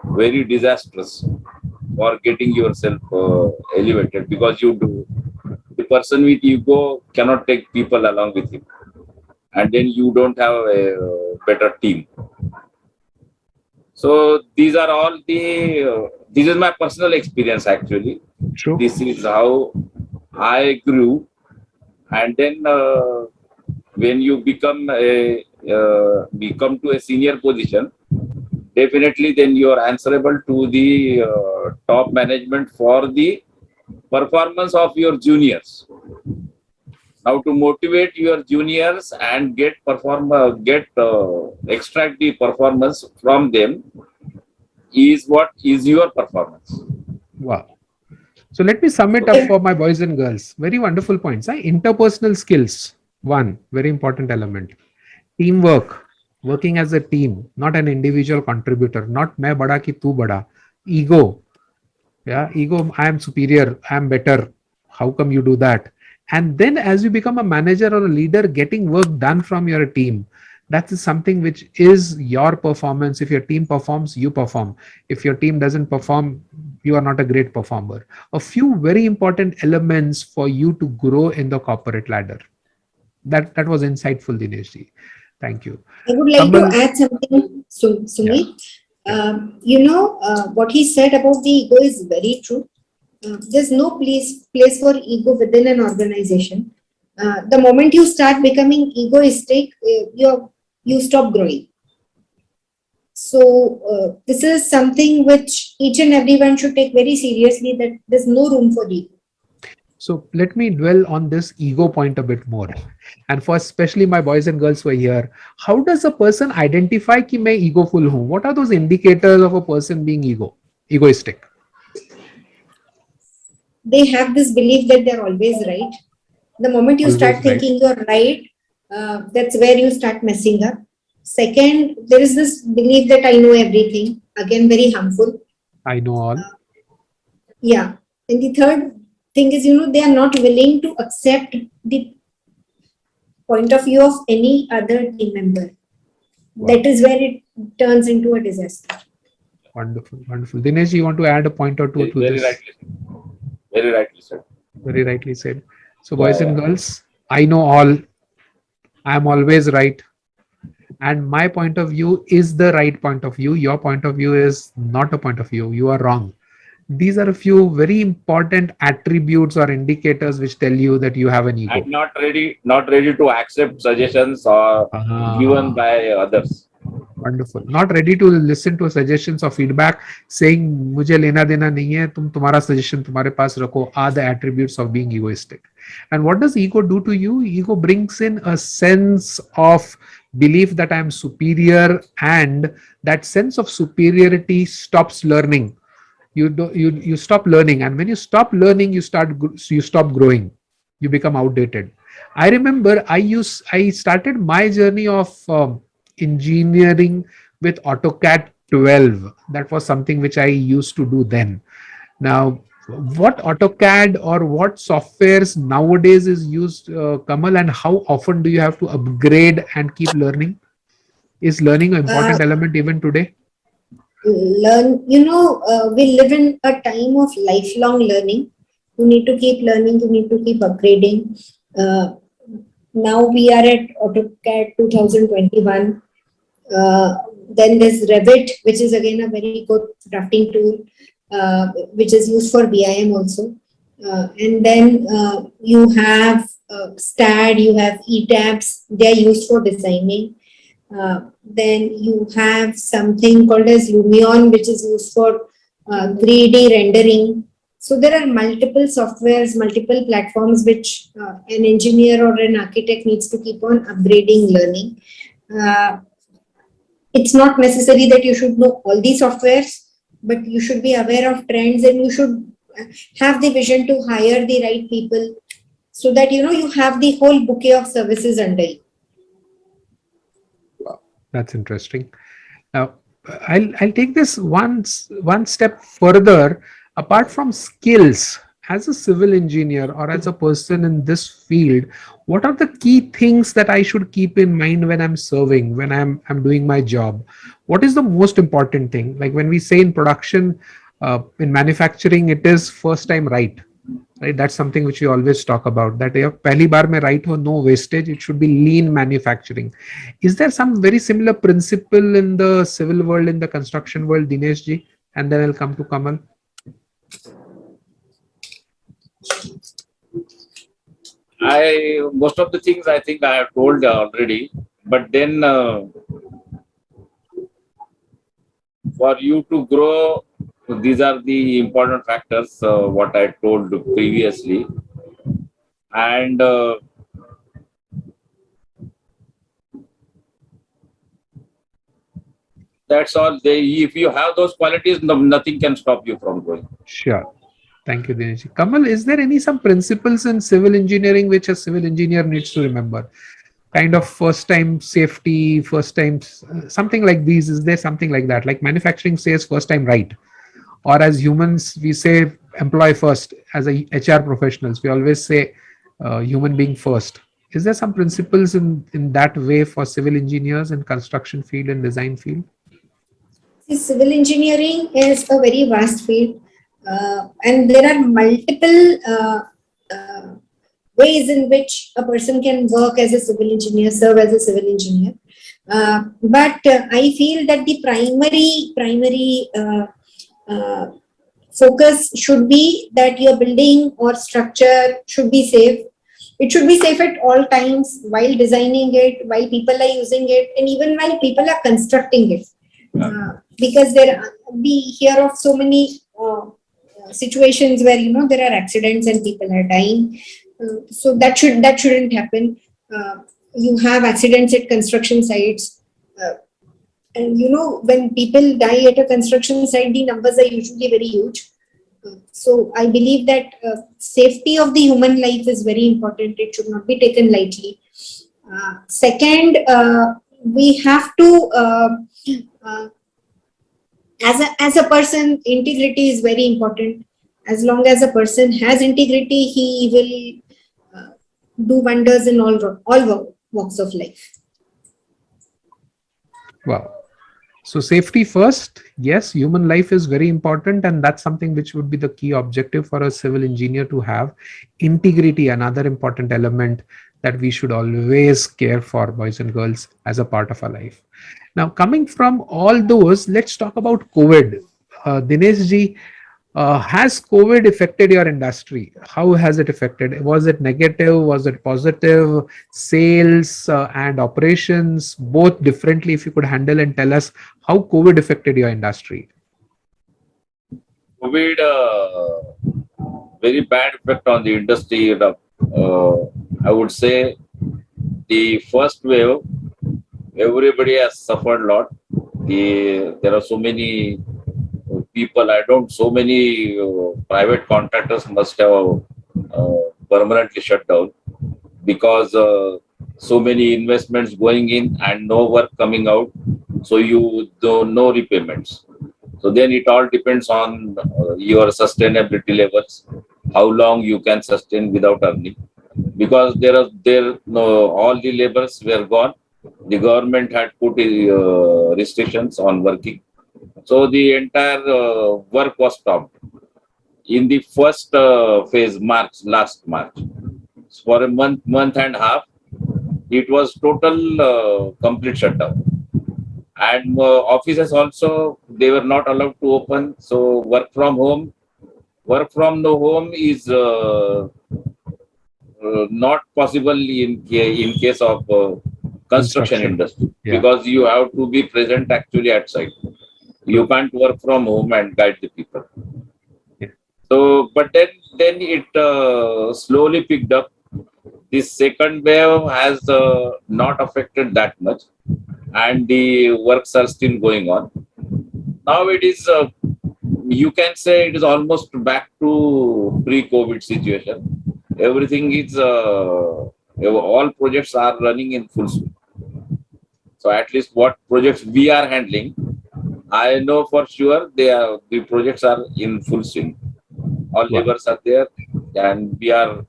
Speaker 3: very disastrous for getting yourself elevated, because you do. The person with ego cannot take people along with him, and then you don't have a better team. So these are all the, this is my personal experience actually.
Speaker 1: True.
Speaker 3: This is how I grew. And then when you become to a senior position, definitely then you are answerable to the top management for the performance of your juniors. How to motivate your juniors and extract the performance from them is what is your performance.
Speaker 1: Wow. So let me sum it up for my boys and girls. Very wonderful points. Interpersonal skills, one very important element. Teamwork, working as a team, not an individual contributor, not main bada ki tu bada. Ego, yeah, ego, I am superior, I am better. How come you do that? And then as you become a manager or a leader, getting work done from your team. That is something which is your performance. If your team performs, you perform. If your team doesn't perform, you are not a great performer. A few very important elements for you to grow in the corporate ladder. That was insightful, Dinesh ji. Thank you.
Speaker 2: I would like
Speaker 1: Kamal,
Speaker 2: to add something, Sumit. What he said about the ego is very true. There's no place for ego within an organization. The moment you start becoming egoistic, you stop growing. So this is something which each and everyone should take very seriously, that there's no room for ego.
Speaker 1: So let me dwell on this ego point a bit more. And for especially my boys and girls who are here, how does a person identify कि मैं egoful हूँ? What are those indicators of a person being egoistic?
Speaker 2: They have this belief that they're always right. The moment you
Speaker 1: Always
Speaker 2: start
Speaker 1: right.
Speaker 2: thinking you're right, that's where you start messing up. Second, there is this belief that I know everything. Again, very harmful.
Speaker 1: I know all.
Speaker 2: Yeah. And the third thing is, they are not willing to accept the point of view of any other team member.
Speaker 1: Wow.
Speaker 2: That is where it turns into a disaster.
Speaker 1: Wonderful, wonderful. Dinesh, you want to add a point or two to this?
Speaker 3: Very rightly said.
Speaker 1: Very rightly said. So boys and girls, I know all. I am always right. And my point of view is the right point of view. Your point of view is not a point of view. You are wrong. These are a few very important attributes or indicators which tell you that you have an ego.
Speaker 3: And not ready to accept suggestions or given by others.
Speaker 1: Wonderful. Not ready to listen to suggestions or feedback saying मुझे लेना देना नहीं है, तुम तुम्हारा suggestion तुम्हारे पास रखो, are the attributes of being egoistic. And what does ego do to you? Ego brings in a sense of belief that I am superior, and that sense of superiority stops learning. You stop learning, and when you stop learning, you stop growing. You become outdated. I remember I started my journey of engineering with AutoCAD 12. That was something which I used to do then. Now, what AutoCAD or what softwares nowadays is used, Kamal, and how often do you have to upgrade and keep learning? Is learning an important element even today?
Speaker 2: We live in a time of lifelong learning. You need to keep learning, you need to keep upgrading. Now we are at AutoCAD 2021. Then there's Revit, which is again a very good drafting tool, which is used for BIM also. And then you have STAD, you have ETABS, they are used for designing. Then you have something called as Lumion, which is used for 3D rendering. So there are multiple softwares, multiple platforms which an engineer or an architect needs to keep on upgrading, learning. It's not necessary that you should know all these softwares, but you should be aware of trends, and you should have the vision to hire the right people so that you have the whole bouquet of services under you.
Speaker 1: Wow, that's interesting. Now, I'll take this one step further. Apart from skills, as a civil engineer or as a person in this field, what are the key things that I should keep in mind when I'm serving, when I'm doing my job? What is the most important thing? Like when we say in production, in manufacturing, it is first time right. right? That's something which we always talk about, that if pehli baar mein right ho, no wastage, it should be lean manufacturing. Is there some very similar principle in the civil world, in the construction world, Dinesh ji? And then I'll come to Kamal.
Speaker 3: Most of the things I think I have told already, but then for you to grow, these are the important factors, what I told previously. And that's all. If you have those qualities, nothing can stop you from growing.
Speaker 1: Sure. Thank you, Dinesh ji. Kamal, is there some principles in civil engineering which a civil engineer needs to remember? Kind of first time safety, first time, something like these. Is there something like that? Like manufacturing says first time right, or as humans we say employ first. As a HR professionals, we always say human being first. Is there some principles in that way for civil engineers in construction field and design field?
Speaker 2: See, civil engineering is a very vast field, and there are multiple uh, ways in which a person can work as a civil engineer, serve as a civil engineer. But I feel that the primary focus should be that your building or structure should be safe. It should be safe at all times while designing it, while people are using it, and even while people are constructing it. Because we hear of so many situations where there are accidents and people are dying. So that shouldn't happen. You have accidents at construction sites. And when people die at a construction site, the numbers are usually very huge. So I believe that safety of the human life is very important. It should not be taken lightly. Second, we have to, as a person, integrity is very important. As long as a person has integrity, he will do wonders in all walks of life.
Speaker 1: Wow. So safety first, yes, human life is very important, and that's something which would be the key objective for a civil engineer to have. Integrity, another important element that we should always care for, boys and girls, as a part of our life. Now, coming from all those, let's talk about COVID. Dinesh ji, has COVID affected your industry? How has it affected? Was it negative? Was it positive? Sales and operations, both differently, if you could handle and tell us how COVID affected your industry.
Speaker 3: COVID, very bad effect on the industry. I would say the first wave, everybody has suffered a lot. There are so many people, so many private contractors must have permanently shut down because so many investments going in and no work coming out. So you do no repayments. So then it all depends on your sustainability levels, how long you can sustain without earning. Because all the labors were gone. The government had put restrictions on working. So the entire work was stopped. In the first phase, last March, for a month and a half, it was total complete shutdown. And offices also, they were not allowed to open. So work from the home is not possible in case of construction industry, because you have to be present actually at site. You can't work from home and guide the people. So, but then it slowly picked up. This second wave has not affected that much, and the works are still going on. Now it is, you can say it is almost back to pre-COVID situation. Everything is, all projects are running in full swing. So at least what projects we are handling, I know for sure the projects are in full swing. All labors are there, and we are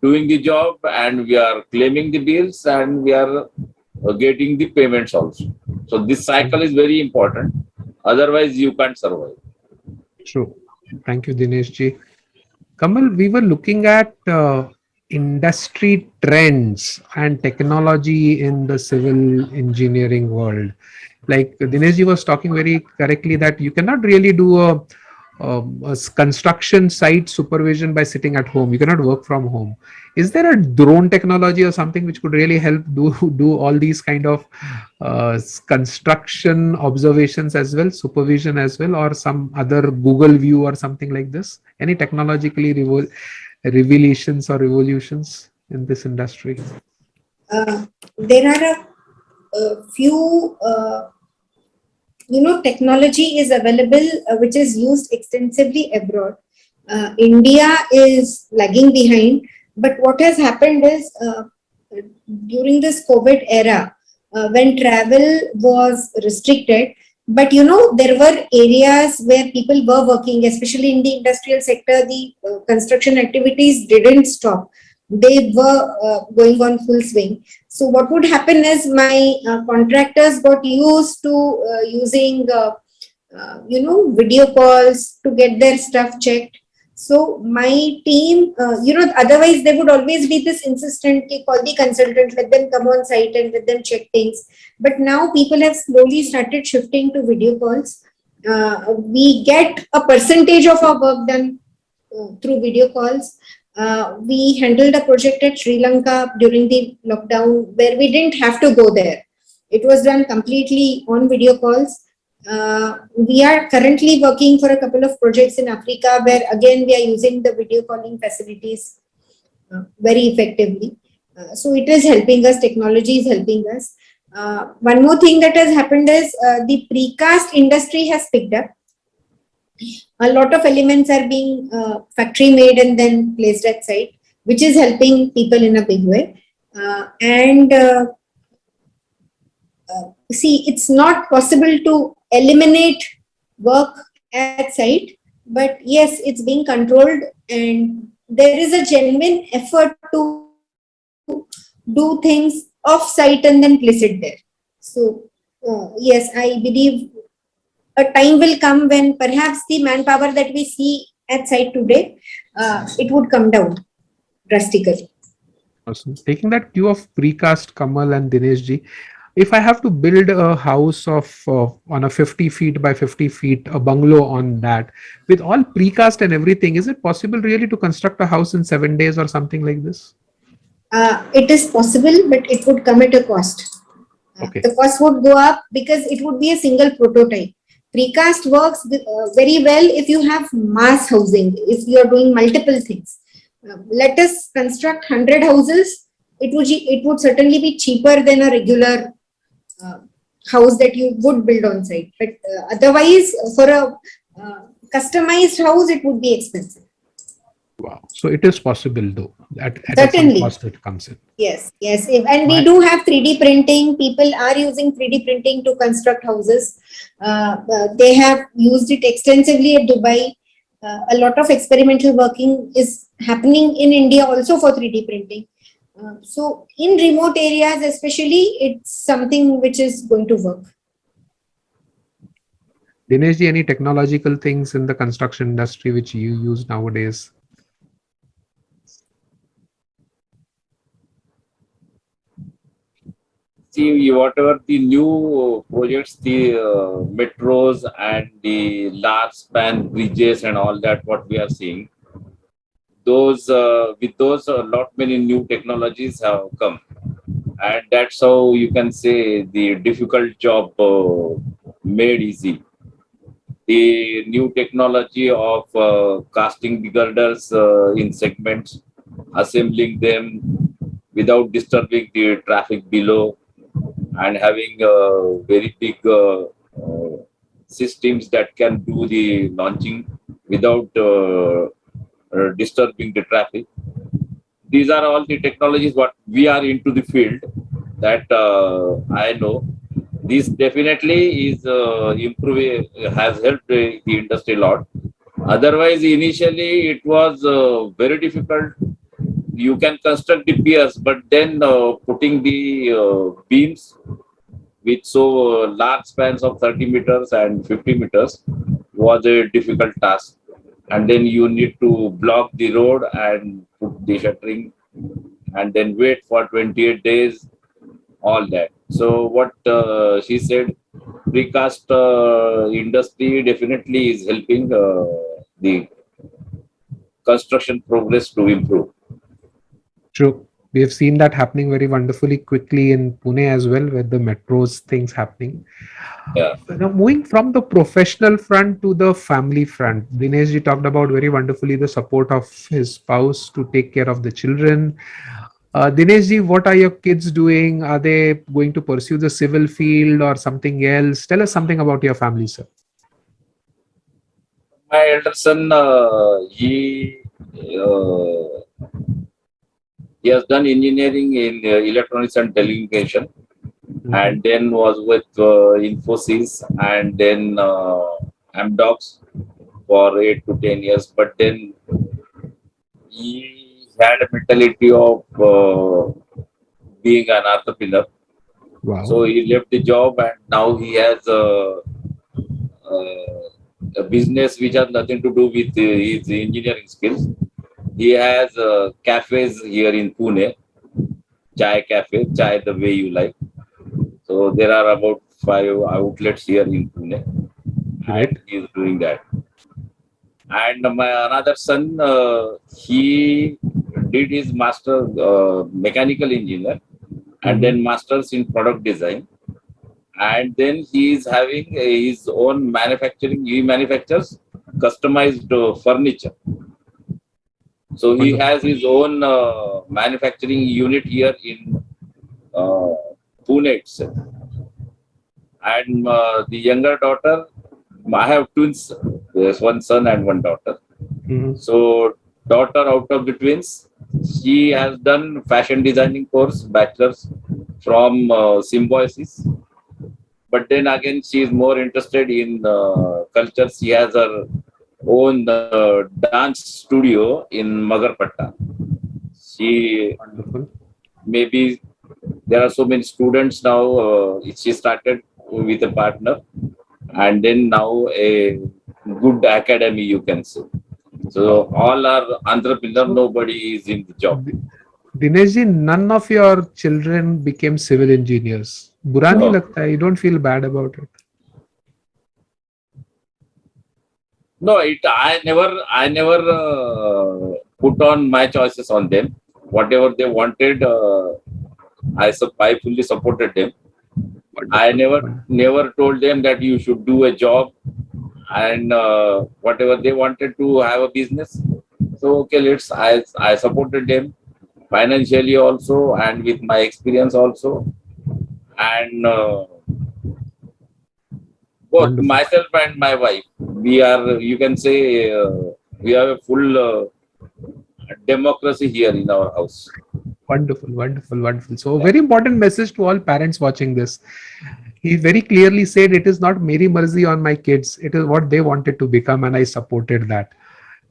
Speaker 3: doing the job, and we are claiming the bills, and we are getting the payments also. So this cycle is very important. Otherwise, you can't survive.
Speaker 1: True. Thank you, Dinesh ji. Kamal, we were looking at industry trends and technology in the civil engineering world. Like Dineshji was talking very correctly that you cannot really do a construction site supervision by sitting at home. You cannot work from home. Is there a drone technology or something which could really help do all these kind of construction observations as well, supervision as well, or some other Google view or something like this? Any technologically revelations or revolutions in this industry?
Speaker 2: There are a few, technology is available which is used extensively abroad. India is lagging behind, but what has happened is during this COVID era, when travel was restricted, but there were areas where people were working, especially in the industrial sector. The construction activities didn't stop; they were going on full swing. So what would happen is my contractors got used to using video calls to get their stuff checked. So my team, otherwise there would always be this insistent, call the consultant, let them come on site and let them check things. But now people have slowly started shifting to video calls. We get a percentage of our work done through video calls. We handled a project at Sri Lanka during the lockdown where we didn't have to go there. It was done completely on video calls. We are currently working for a couple of projects in Africa where again we are using the video calling facilities very effectively. So it is helping us, technology is helping us. One more thing that has happened is the precast industry has picked up. A lot of elements are being factory made and then placed at site, which is helping people in a big way. And see, it's not possible to eliminate work at site, but yes, it's being controlled, and there is a genuine effort to do things off site and then place it there. So, yes, I believe a time will come when perhaps the manpower that we see at site today, it would come down drastically.
Speaker 1: Awesome. Taking that cue of precast, Kamal and Dineshji, if I have to build a house of on a 50 feet by 50 feet, a bungalow on that, with all precast and everything, is it possible really to construct a house in 7 days or something like this?
Speaker 2: It is possible, but it would come at a cost.
Speaker 1: Okay.
Speaker 2: The cost would go up because it would be a single prototype. Precast works very well if you have mass housing, if you are doing multiple things. Let us construct 100 houses. It would certainly be cheaper than a regular house that you would build on site. But otherwise, for a customized house, it would be expensive.
Speaker 1: Wow. So it is possible though, at some
Speaker 2: Certainly.
Speaker 1: cost it comes in.
Speaker 2: Yes. And we do have 3D printing. People are using 3D printing to construct houses. They have used it extensively at Dubai. A lot of experimental working is happening in India also for 3D printing. So in remote areas especially, it's something which is going to work.
Speaker 1: Dineshji, any technological things in the construction industry which you use nowadays?
Speaker 3: See, whatever the new projects, the metros and the large span bridges and all that, what we are seeing, those with those a lot many new technologies have come, and that's how you can say the difficult job made easy. The new technology of casting the girders in segments, assembling them without disturbing the traffic below, and having very big systems that can do the launching without disturbing the traffic. These are all the technologies what we are into the field that I know. This definitely is improving, has helped the industry a lot. Otherwise, initially it was very difficult. You can construct the piers, but then putting the beams with so large spans of 30 meters and 50 meters was a difficult task. and then you need to block the road and put the shuttering, and then wait for 28 days, all that. So what she said, precast industry definitely is helping the construction progress to improve.
Speaker 1: True. We have seen that happening very wonderfully quickly in Pune as well, with the metros things happening.
Speaker 3: Yeah.
Speaker 1: Now, moving from the professional front to the family front, Dinesh ji talked about very wonderfully the support of his spouse to take care of the children. Dinesh ji, what are your kids doing? Are they going to pursue the civil field or something else? Tell us something about your family, sir.
Speaker 3: My elder son, he has done engineering in electronics and telecommunication,
Speaker 1: Mhm.
Speaker 3: and then was with Infosys, and then Amdocs for 8 to 10 years. But then he had a mentality of being an entrepreneur.
Speaker 1: Wow.
Speaker 3: So he left the job, and now he has a business which has nothing to do with his engineering skills. He has cafes here in Pune, chai cafe, chai the way you like. So there are about 5 outlets here in Pune, and
Speaker 1: Great.
Speaker 3: he is doing that. And my another son, he did his master mechanical engineer, and
Speaker 1: Mhm.
Speaker 3: then masters in product design, and then he is having his own manufacturing. He manufactures customized furniture. So he
Speaker 1: Wonderful.
Speaker 3: has his own manufacturing unit here in uh, Pune itself. And the younger daughter, I have twins. There's one son and one daughter.
Speaker 1: Mhm.
Speaker 3: So daughter out of the twins, she has done fashion designing course, bachelor's from Symbiosis. But then again, she is more interested in culture. She has her own dance studio in Magarpatta. She
Speaker 1: Wonderful.
Speaker 3: maybe there are so many students now. She started with a partner, and then now a good academy, you can say. So all are entrepreneur.
Speaker 1: So,
Speaker 3: Nobody is in the job.
Speaker 1: Dinesh ji, none of your children became civil engineers. बुरा नहीं
Speaker 3: No,
Speaker 1: लगता है? You don't feel bad about it.
Speaker 3: no. I never put on my choices on them. Whatever they wanted, I fully supported them. I
Speaker 1: Wonderful.
Speaker 3: never told them that you should do a job, and whatever they wanted to have a business. So okay, I supported them financially also, and with my experience also, and both
Speaker 1: Wonderful.
Speaker 3: myself and my wife, we are, you can say, we have a full democracy here in our house.
Speaker 1: Wonderful. Wonderful. Wonderful. So, very important message to all parents watching this. He very clearly said, it is not Meri Marzi on my kids. It is what they wanted to become, and I supported that.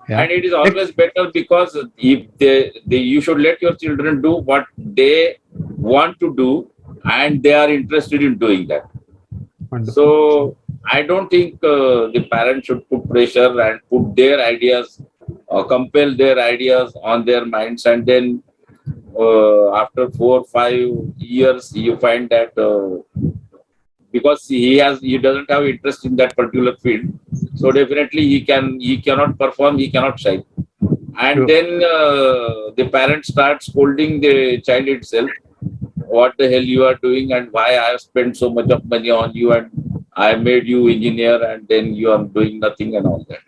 Speaker 1: Yeah.
Speaker 3: And it is always better, because if they you should let your children do what they want to do, and they are interested in doing that.
Speaker 1: Wonderful.
Speaker 3: So I don't think the parents should put pressure and put their ideas or compel their ideas on their minds, and then after 4 or 5 years you find that because he doesn't have interest in that particular field, so definitely he cannot perform, he cannot shine, and
Speaker 1: True.
Speaker 3: then the parents start scolding the child itself, what the hell you are doing, and why I have spent so much of money on you, and I made you engineer, and then you are doing nothing and all that.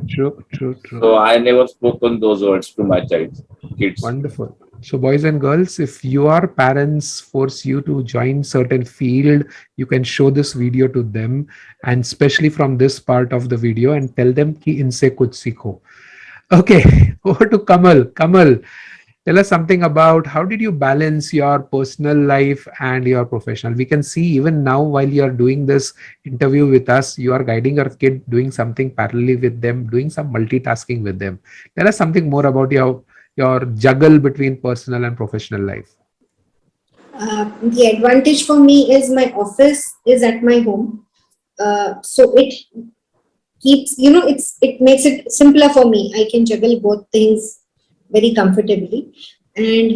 Speaker 1: True. True. True.
Speaker 3: So I never spoken those words to my child kids.
Speaker 1: Wonderful. So, boys and girls, if your parents force you to join certain field, you can show this video to them, and especially from this part of the video, and tell them ki inse kuch sikho. Okay, over to Kamal. Kamal, tell us something about how did you balance your personal life and your professional. We can see even now while you are doing this interview with us, you are guiding your kid, doing something parallelly with them, doing some multitasking with them. Tell us something more about your juggle between personal and professional life.
Speaker 2: The advantage for me is my office is at my home. So it keeps, it makes it simpler for me. I can juggle both things very comfortably. And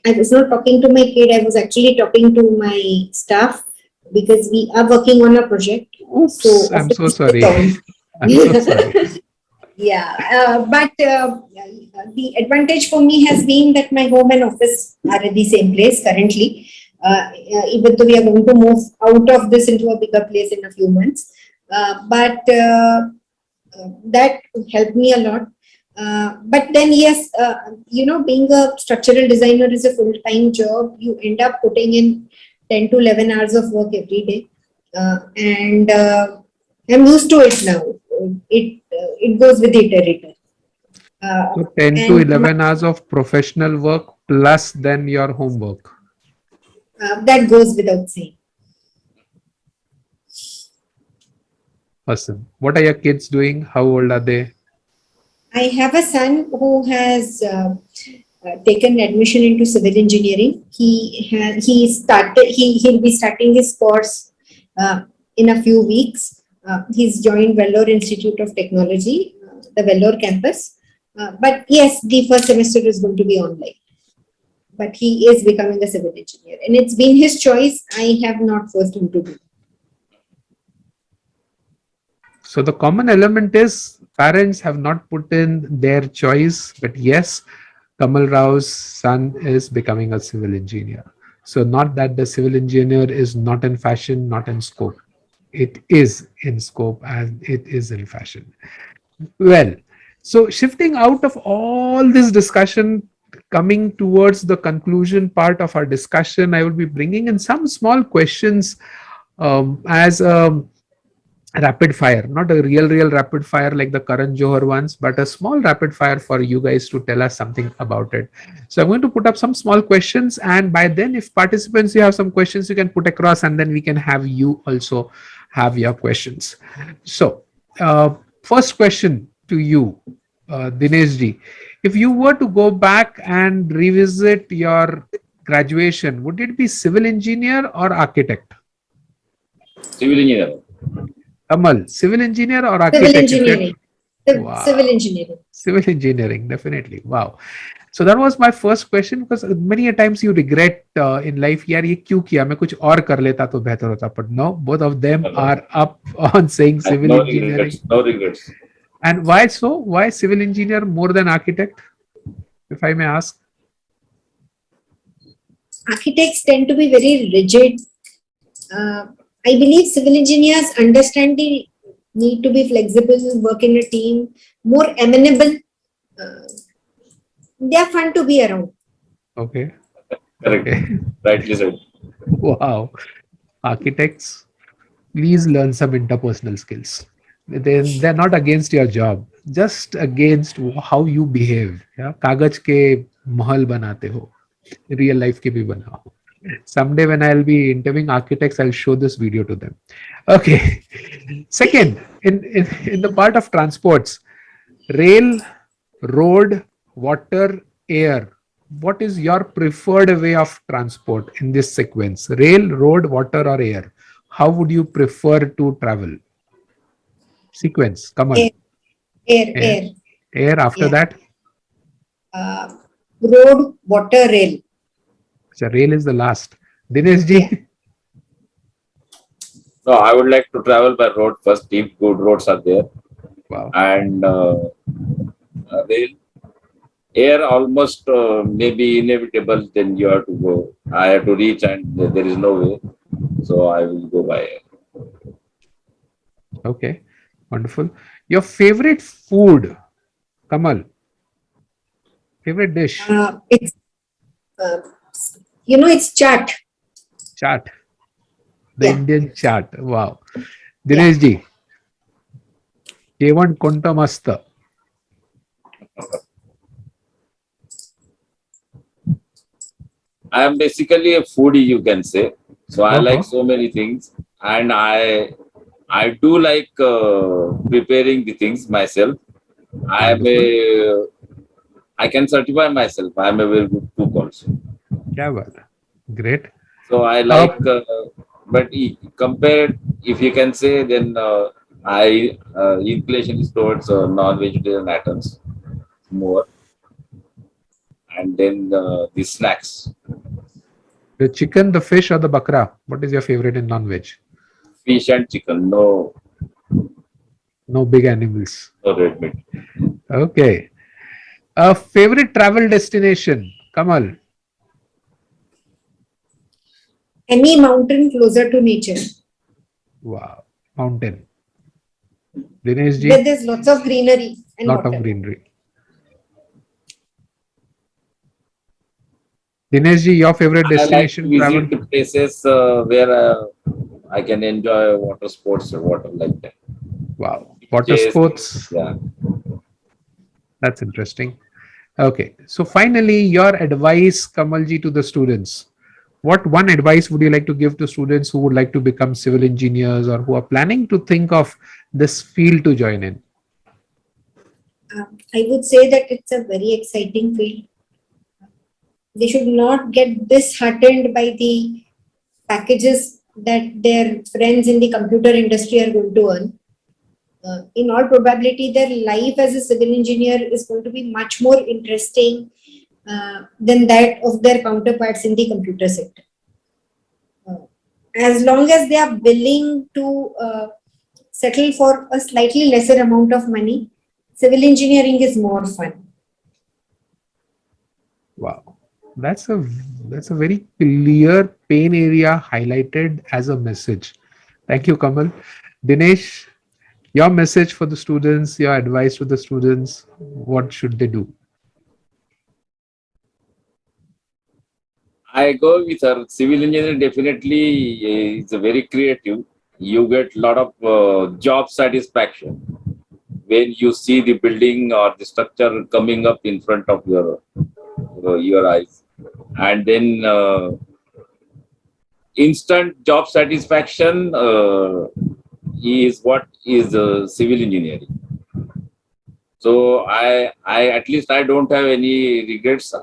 Speaker 2: I was not talking to my kid, I was actually talking to my staff, because we are working on a project. So
Speaker 1: Oops, I'm
Speaker 2: after
Speaker 1: so
Speaker 2: this is
Speaker 1: sorry.
Speaker 2: on.
Speaker 1: I'm so sorry.
Speaker 2: Yeah, but the advantage for me has been that my home and office are at the same place currently. Even though we are going to move out of this into a bigger place in a few months, but that helped me a lot. But then, yes, being a structural designer is a full-time job. You end up putting in 10 to 11 hours of work every day, and I'm used to it now. It goes with the territory. Uh,
Speaker 1: So 10 to
Speaker 2: and
Speaker 1: 11 hours of professional work plus then your homework.
Speaker 2: that goes without saying.
Speaker 1: Awesome. What are your kids doing? How old are they?
Speaker 2: I have a son who has taken admission into civil engineering. He'll be starting his course in a few weeks. He's joined Vellore Institute of Technology, the Vellore campus. But yes, the first semester is going to be online. But he is becoming a civil engineer, and it's been his choice. I have not forced him to do.
Speaker 1: So the common element is parents have not put in their choice, but yes, Kamal Rao's son is becoming a civil engineer. So not that the civil engineer is not in fashion, not in scope. It is in scope and it is in fashion. Well, so shifting out of all this discussion, coming towards the conclusion part of our discussion, I will be bringing in some small questions as rapid fire, not a real rapid fire like the Karan Johar ones, but a small rapid fire for you guys to tell us something about it. So I'm going to put up some small questions, and by then, if participants you have some questions, you can put across, and then we can have you also have your questions. So, first question to you, Dinesh ji. If you were to go back and revisit your graduation, would it be civil engineer or architect?
Speaker 3: Civil engineer.
Speaker 1: Kamal, civil engineer or
Speaker 2: Civil
Speaker 1: architect? If
Speaker 2: engineering. Civil
Speaker 1: wow,
Speaker 2: engineering.
Speaker 1: civil engineering, definitely. Wow. So that was my first question because many a times you regret in life, यार ये क्यों किया मैं कुछ और कर लेता तो बेहतर होता. But no, both of them are up on saying
Speaker 3: And
Speaker 1: civil
Speaker 3: no
Speaker 1: engineering.
Speaker 3: regrets. No regrets.
Speaker 1: And why so? Why civil engineer more than architect? If I may ask.
Speaker 2: Architects tend to be very rigid. Uh, I believe civil engineers understand the need to be flexible, work in a team, more amenable. Uh, they are fun to be around.
Speaker 1: Okay.
Speaker 3: Correct.
Speaker 1: Okay.
Speaker 3: Rightly said.
Speaker 1: Wow. Architects, please learn some interpersonal skills. They're not against your job, just against how you behave. Yeah? कागज के महल बनाते हो, real life के भी बनाओ. Someday when I'll be interviewing architects, I'll show this video to them. Okay. Second, in the part of transports, rail, road, water, air. What is your preferred way of transport in this sequence? Rail, road, water, or air? How would you prefer to travel? Sequence. Come on.
Speaker 2: Air, air,
Speaker 1: Air.
Speaker 2: air.
Speaker 1: Air after
Speaker 2: Yeah.
Speaker 1: that.
Speaker 2: Road, water, rail.
Speaker 1: So rail is the last. Dinesh ji.
Speaker 2: Yeah.
Speaker 3: No, I would like to travel by road first if good roads are there.
Speaker 1: Wow.
Speaker 3: And rail, air almost maybe inevitable, then you have to go. I have to reach and there is no way. So I will go by air.
Speaker 1: Okay. Wonderful. Your favorite food, Kamal? Favorite dish?
Speaker 2: It's it's chaat.
Speaker 1: Chaat. The
Speaker 2: Yeah.
Speaker 1: Indian chaat. Wow.
Speaker 2: Yeah.
Speaker 1: Dinesh ji. Jevan konta mast.
Speaker 3: I am basically a foodie, you can say. So I like
Speaker 1: Uh-huh.
Speaker 3: so many things, and I do like preparing the things myself. I am
Speaker 1: Wonderful.
Speaker 3: a I can certify myself. I am a very good cook also.
Speaker 1: क्या बात है. Great.
Speaker 3: So I like, but compared, if you can say, then I inclination is towards non-vegetarian items more, and then the snacks,
Speaker 1: The chicken, the fish, or the bakra? What is your favorite in non-veg?
Speaker 3: fish and chicken. No,
Speaker 1: No big animals.
Speaker 3: no red meat.
Speaker 1: Okay. A favorite travel destination? Kamal.
Speaker 2: Any mountain closer to nature,
Speaker 1: Wow. Mountain. Dinesh
Speaker 2: where
Speaker 1: ji,
Speaker 2: there's lots of greenery and
Speaker 1: lot of
Speaker 2: water.
Speaker 1: greenery. Dinesh ji, your favorite
Speaker 3: I like to
Speaker 1: destination travel?
Speaker 3: visit the places where I can enjoy water sports or water like that.
Speaker 1: Wow. Water
Speaker 3: Chase,
Speaker 1: sports.
Speaker 3: yeah.
Speaker 1: That's interesting. Okay. So finally, your advice, Kamalji, to the students. What one advice would you like to give to students who would like to become civil engineers or who are planning to think of this field to join in?
Speaker 2: I would say that it's a very exciting field. They should not get disheartened by the packages that their friends in the computer industry are going to earn. In all probability, their life as a civil engineer is going to be much more interesting than that of their counterparts in the computer sector. As long as they are willing to settle for a slightly lesser amount of money, civil engineering is more fun.
Speaker 1: Wow. That's a very clear pain area highlighted as a message. Thank you, Kamal. Dinesh, your message for the students, your advice to the students, what should they do?
Speaker 3: I go with her. Civil engineering definitely is very creative. You get a lot of job satisfaction when you see the building or the structure coming up in front of your eyes, and then instant job satisfaction is what is civil engineering. So I at least I don't have any regrets.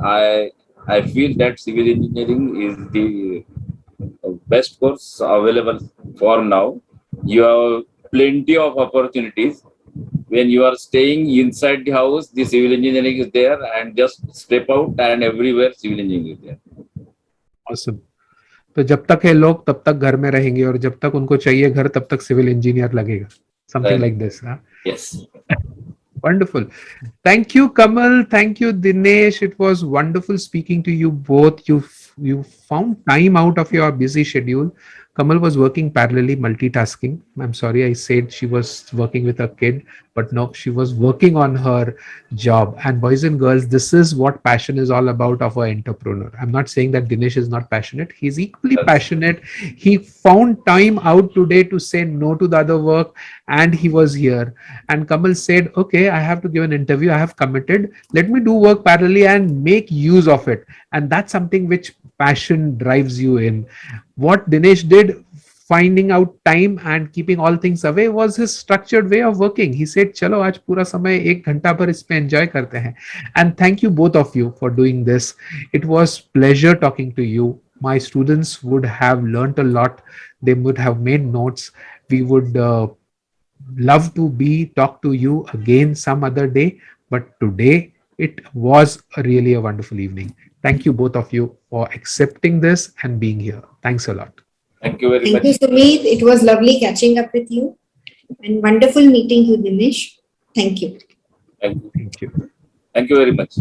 Speaker 3: I feel that civil engineering is the best course available for now. You have plenty of opportunities. When you are staying inside the house, the civil engineering is there, and just step out and everywhere civil engineering is there.
Speaker 1: Awesome. तो जब तक है लोग तब तक घर में रहेंगे और जब तक उनको चाहिए घर तब तक सिविल इंजीनियर लगेगा. Something like this. Huh?
Speaker 3: Yes.
Speaker 1: Wonderful. Thank you, Kamal. Thank you, Dinesh. It was wonderful speaking to you both. You found time out of your busy schedule. Kamal was working parallelly, multitasking. I'm sorry, I said she was working with a kid, but no, she was working on her job. And boys and girls, this is what passion is all about of an entrepreneur. I'm not saying that Dinesh is not passionate. He's equally passionate. He found time out today to say no to the other work, and he was here. And Kamal said, okay, I have to give an interview. I have committed. Let me do work parallelly and make use of it. And that's something which passion drives you in. What Dinesh did, finding out time and keeping all things away, was his structured way of working. He said, chalo, aaj pura samay ek ghanta par ispe enjoy karte hain. And thank you both of you for doing this. It was pleasure talking to you. My students would have learnt a lot. They would have made notes. We would love to talk to you again some other day, but today it was really a wonderful evening. Thank you both of you for accepting this and being here. Thanks a lot.
Speaker 3: Thank you very
Speaker 2: Thank
Speaker 3: much.
Speaker 2: you, Sumit. It was lovely catching up with you and wonderful meeting you, Dinesh. Thank you.
Speaker 3: Thank you.
Speaker 1: Thank you.
Speaker 3: Thank you very much.